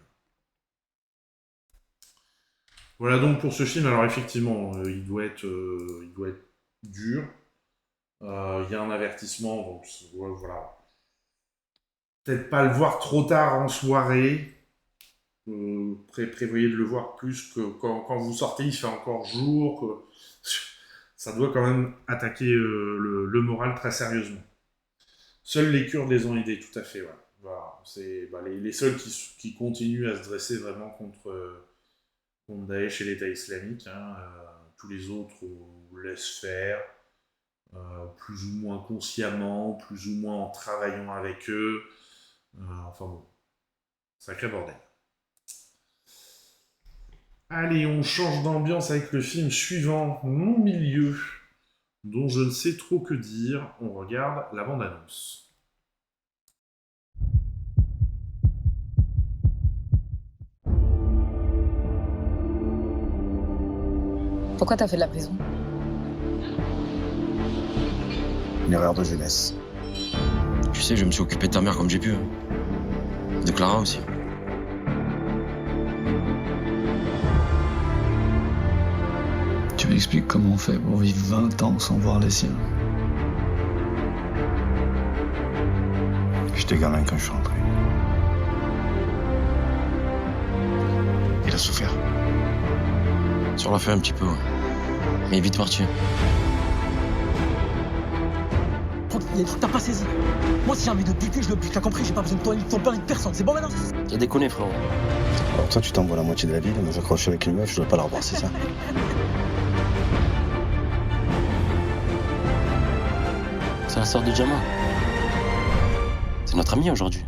Voilà donc pour ce film. Alors effectivement, il doit être dur. Il y a un avertissement, donc voilà. Peut-être pas le voir trop tard en soirée. prévoyez de le voir plus que quand vous sortez, il fait encore jour. Ça doit quand même attaquer le moral très sérieusement. Seuls les Kurdes les ont aidés, tout à fait. Ouais. Voilà. C'est les seuls qui continuent à se dresser vraiment contre Daesh et l'État islamique. Hein. Tous les autres, on laisse faire, plus ou moins consciemment, plus ou moins en travaillant avec eux. Enfin bon, sacré bordel. Allez, on change d'ambiance avec le film suivant, Mon Milieu, dont je ne sais trop que dire. On regarde la bande-annonce. Pourquoi t'as fait de la prison? Une erreur de jeunesse. Tu sais, je me suis occupé de ta mère comme j'ai pu. De Clara aussi. Tu m'expliques comment on fait pour vivre 20 ans sans voir les siens? J'étais gamin quand je suis rentré. Il a souffert. Sur la fin un petit peu, ouais. Mais il est vite parti. Il y a des trucs que t'as pas saisi. Moi, si j'ai envie de buter, je le bute. T'as compris? J'ai pas besoin de toi, ni de ton père, ni de personne. C'est bon maintenant? T'as déconné, frérot. Alors toi, tu t'envoies la moitié de la ville, moi j'accroche avec une meuf, je dois pas la revoir, c'est ça? C'est la sœur de Diamant. C'est notre ami aujourd'hui.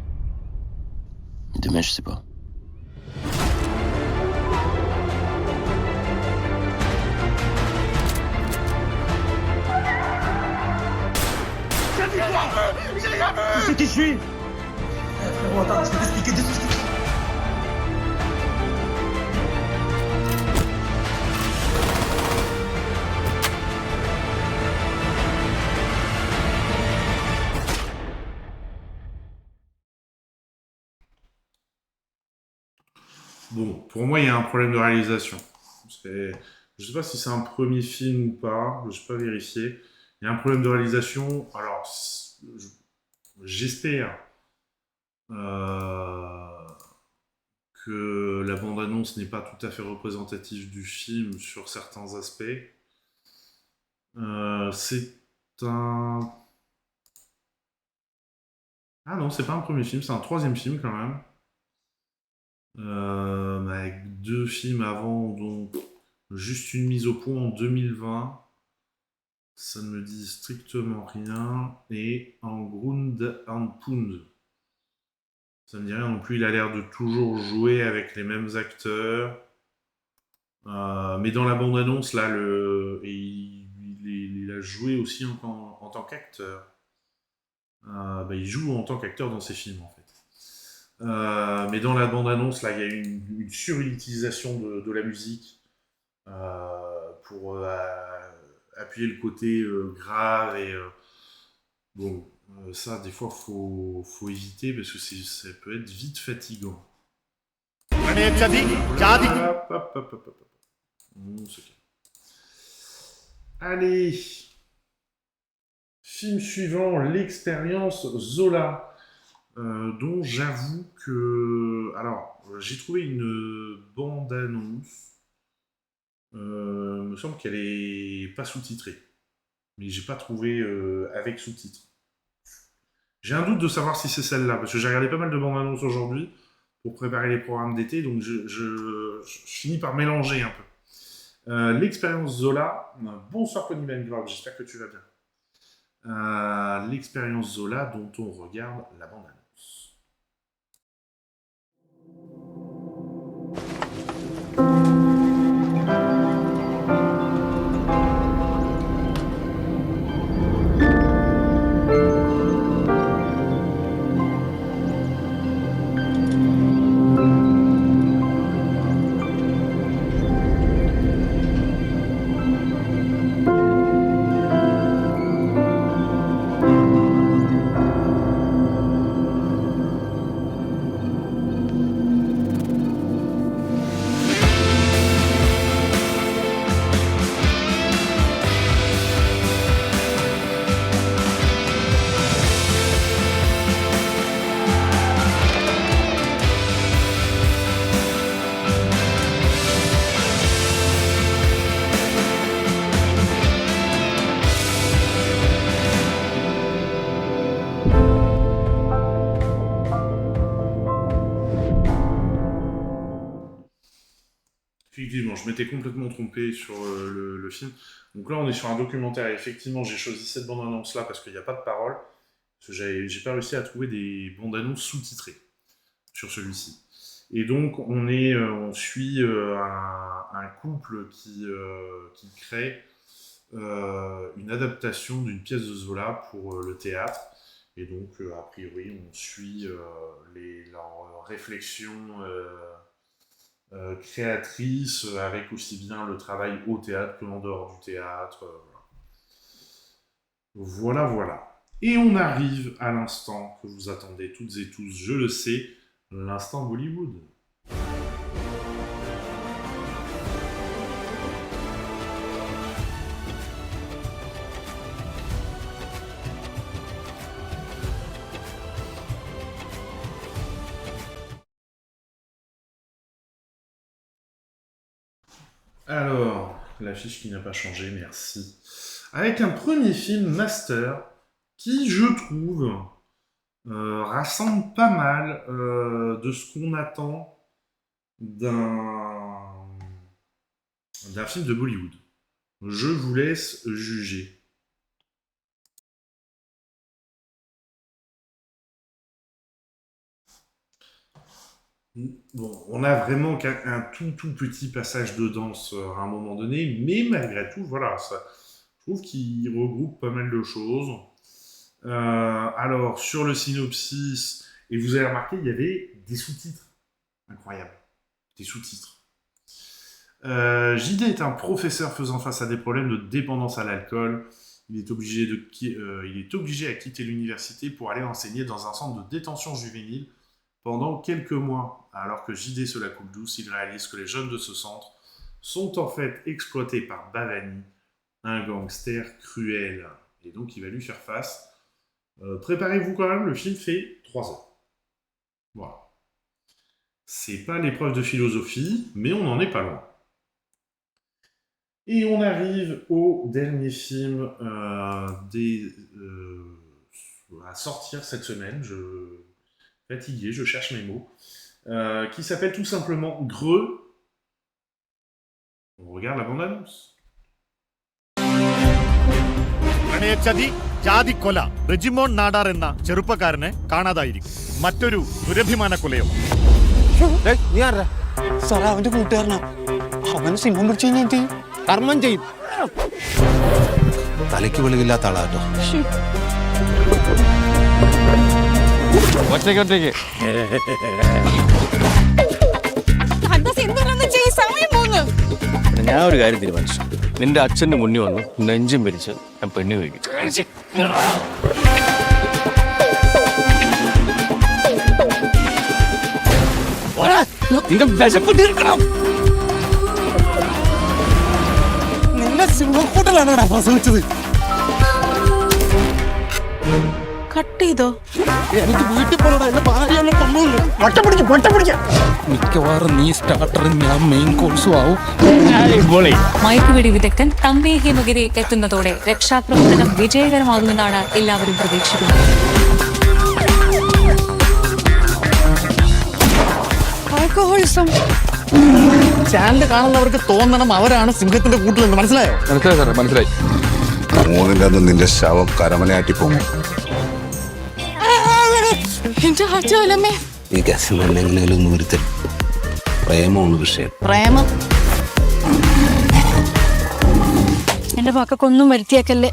Mais demain, je sais pas. Tu sais qui je suis? Frérot, attends, je vais t'expliquer des trucs. Bon, pour moi, il y a un problème de réalisation. Je sais pas si c'est un premier film ou pas, je n'ai pas vérifié. Il y a un problème de réalisation. Alors, j'espère que la bande-annonce n'est pas tout à fait représentative du film sur certains aspects. C'est un... Ah non, c'est pas un premier film, c'est un troisième film quand même. Avec 2 films avant, dont juste une mise au point en 2020. Ça ne me dit strictement rien. Et En Grund and Pound. Ça me dit rien non plus. Il a l'air de toujours jouer avec les mêmes acteurs. Mais dans la bande-annonce, là, il a joué aussi en tant qu'acteur. Il joue en tant qu'acteur dans ses films, en fait. Mais dans la bande-annonce, là, il y a une surutilisation de la musique pour appuyer le côté grave et bon, ça, des fois, faut éviter parce que ça peut être vite fatigant. Allez, film suivant, L'expérience Zola. Dont j'avoue que... Alors, j'ai trouvé une bande-annonce. Il me semble qu'elle est pas sous-titrée. Mais j'ai pas trouvé avec sous-titres. J'ai un doute de savoir si c'est celle-là, parce que j'ai regardé pas mal de bandes-annonces aujourd'hui pour préparer les programmes d'été, donc je finis par mélanger un peu. L'expérience Zola. Bonsoir Connie Bengrove, j'espère que tu vas bien. L'expérience Zola dont on regarde la bande-annonce. effectivement, je m'étais complètement trompé sur le film. Donc là, on est sur un documentaire. Et effectivement, j'ai choisi cette bande-annonce-là parce qu'il n'y a pas de parole. Parce que j'ai pas réussi à trouver des bandes-annonces sous-titrées sur celui-ci. Et donc, on suit un couple qui crée une adaptation d'une pièce de Zola pour le théâtre. Et donc, a priori, on suit leurs réflexions créatrices avec aussi bien le travail au théâtre que en dehors du théâtre. Voilà. Et on arrive à l'instant que vous attendez toutes et tous, je le sais, l'instant Bollywood. Alors, l'affiche qui n'a pas changé, merci. Avec un premier film, Master, qui, je trouve, rassemble pas mal de ce qu'on attend d'un film de Bollywood. Je vous laisse juger. Bon, on a vraiment un tout petit passage de danse à un moment donné, mais malgré tout, voilà, je trouve qu'il regroupe pas mal de choses. Alors, sur le synopsis, et vous avez remarqué, il y avait des sous-titres. Incroyable. Des sous-titres. JD est un professeur faisant face à des problèmes de dépendance à l'alcool. Il est obligé à quitter l'université pour aller enseigner dans un centre de détention juvénile pendant quelques mois. Alors que JD se la coule douce, il réalise que les jeunes de ce centre sont en fait exploités par Bhavani, un gangster cruel. Et donc il va lui faire face. Préparez-vous quand même, le film fait 3 heures. Voilà. C'est pas l'épreuve de philosophie, mais on n'en est pas loin. Et on arrive au dernier film à sortir cette semaine. Fatigué, je cherche mes mots. Qui s'appelle tout simplement Greux. On regarde la bande-annonce. പ്രണയച്ചതി ജാതിക്കൊല റെജിമോൺ നാടാർ എന്ന ചെറുപ്പക്കാരനെ കാണാതായിരിക്കും മറ്റൊരു ദുരഭിമാന കൊലയോ നീ ആരാ സാറേ അവന്റെ കൂട്ടുകാരനാ അവന് സിംഹം പിടിച്ചു കഴിഞ്ഞാൽ കർമ്മം ചെയ്യും തലയ്ക്ക് വെളിവില്ലാത്ത ആളാട്ടോ ഒറ്റയ്ക്ക് ഞാൻ ഒരു കാര്യം തീരുമാനിച്ചു നിന്റെ അച്ഛന്റെ മുന്നിൽ വന്നു നെഞ്ചും പിരിച്ച് ഞാൻ പെണ്ണു വയ്ക്കും നിന്റെ വിശപ്പ് തീർക്കണം നിന്നെ സിംഹക്കൂട്ടലാണ് പ്രസവിച്ചത് കട്ട് ചെയ്തോ എനിക്ക് വീട്ടിൽ പോകണം എന്റെ ഭാര്യ ഒറ്റ മിക്കവാറും നീ സ്റ്റാർട്ടറും ഞാൻ മെയിൻ കോഴ്സും ആവും മയക്കുവെടി വിദഗ്ധൻ തമ്പി ഹിമഗിരി എത്തുന്നതോടെ രക്ഷാപ്രവർത്തനം വിജയകരമാകുമെന്നാണ് എല്ലാവരും പ്രതീക്ഷിക്കുന്നത്. ആൽക്കഹോളിസം ചാനൽ കാണുന്നവർക്ക് തോന്നണം അവരാണ് സിംഹത്തിന്റെ കൂട്ടിലെന്ന്. മനസ്സിലായോ? മനസ്സിലായി സാറേ, മനസ്സിലായി. മൂന്നിൻ്റെ അന്ന് നിന്റെ ശവം കരമനയാറ്റി പോകും. ഈ കേസിൽ എങ്ങനെയും ഒന്ന് വരുത്തൽ. പ്രേമമാണ് വിഷയം. പ്രേമം എന്റെ മക്കൾക്കൊന്നും വരുത്തിയേക്കല്ലേ.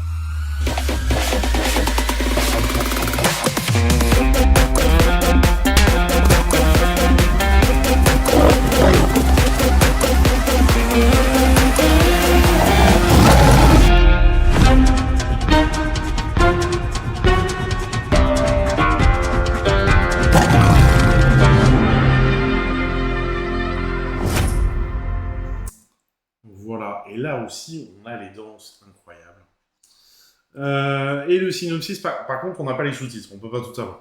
Et là aussi, on a les danses incroyables. Et le synopsis, par contre, on n'a pas les sous-titres, on peut pas tout savoir.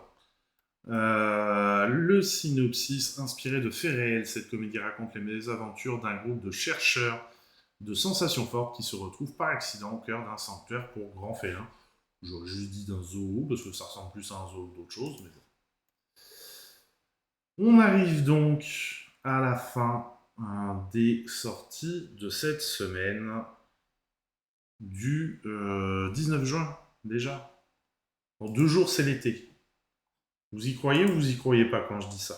Le synopsis, inspiré de faits réels, cette comédie raconte les mésaventures d'un groupe de chercheurs de sensations fortes qui se retrouvent par accident au cœur d'un sanctuaire pour grands félins. J'aurais juste dit d'un zoo, parce que ça ressemble plus à un zoo que d'autres choses, mais bon. On arrive donc à la fin des sorties de cette semaine du 19 juin, déjà. Dans 2 jours, c'est l'été. Vous y croyez ou vous y croyez pas quand je dis ça?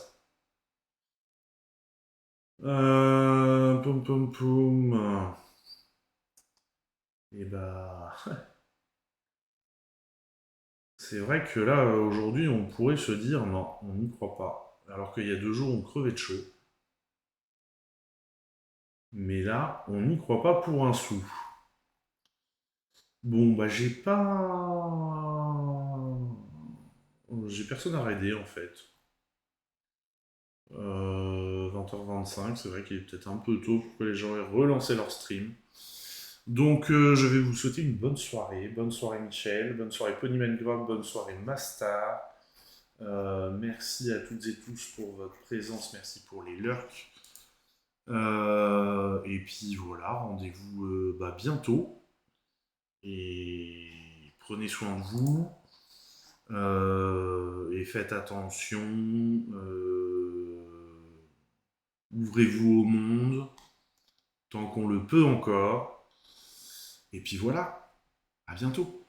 Poum poum poum. Et bah... C'est vrai que là, aujourd'hui, on pourrait se dire non, on n'y croit pas. Alors qu'il y a 2 jours, on crevait de chaud. Mais là, on n'y croit pas pour un sou. Bon, bah j'ai personne à raider en fait. 20h25, c'est vrai qu'il est peut-être un peu tôt pour que les gens aient relancé leur stream. Donc je vais vous souhaiter une bonne soirée. Bonne soirée Michel, bonne soirée Ponyman bonne soirée Mastar. Merci à toutes et tous pour votre présence, merci pour les lurks. Et puis voilà, rendez-vous bientôt. Et prenez soin de vous. Et faites attention. Ouvrez-vous au monde. Tant qu'on le peut encore. Et puis voilà. À bientôt.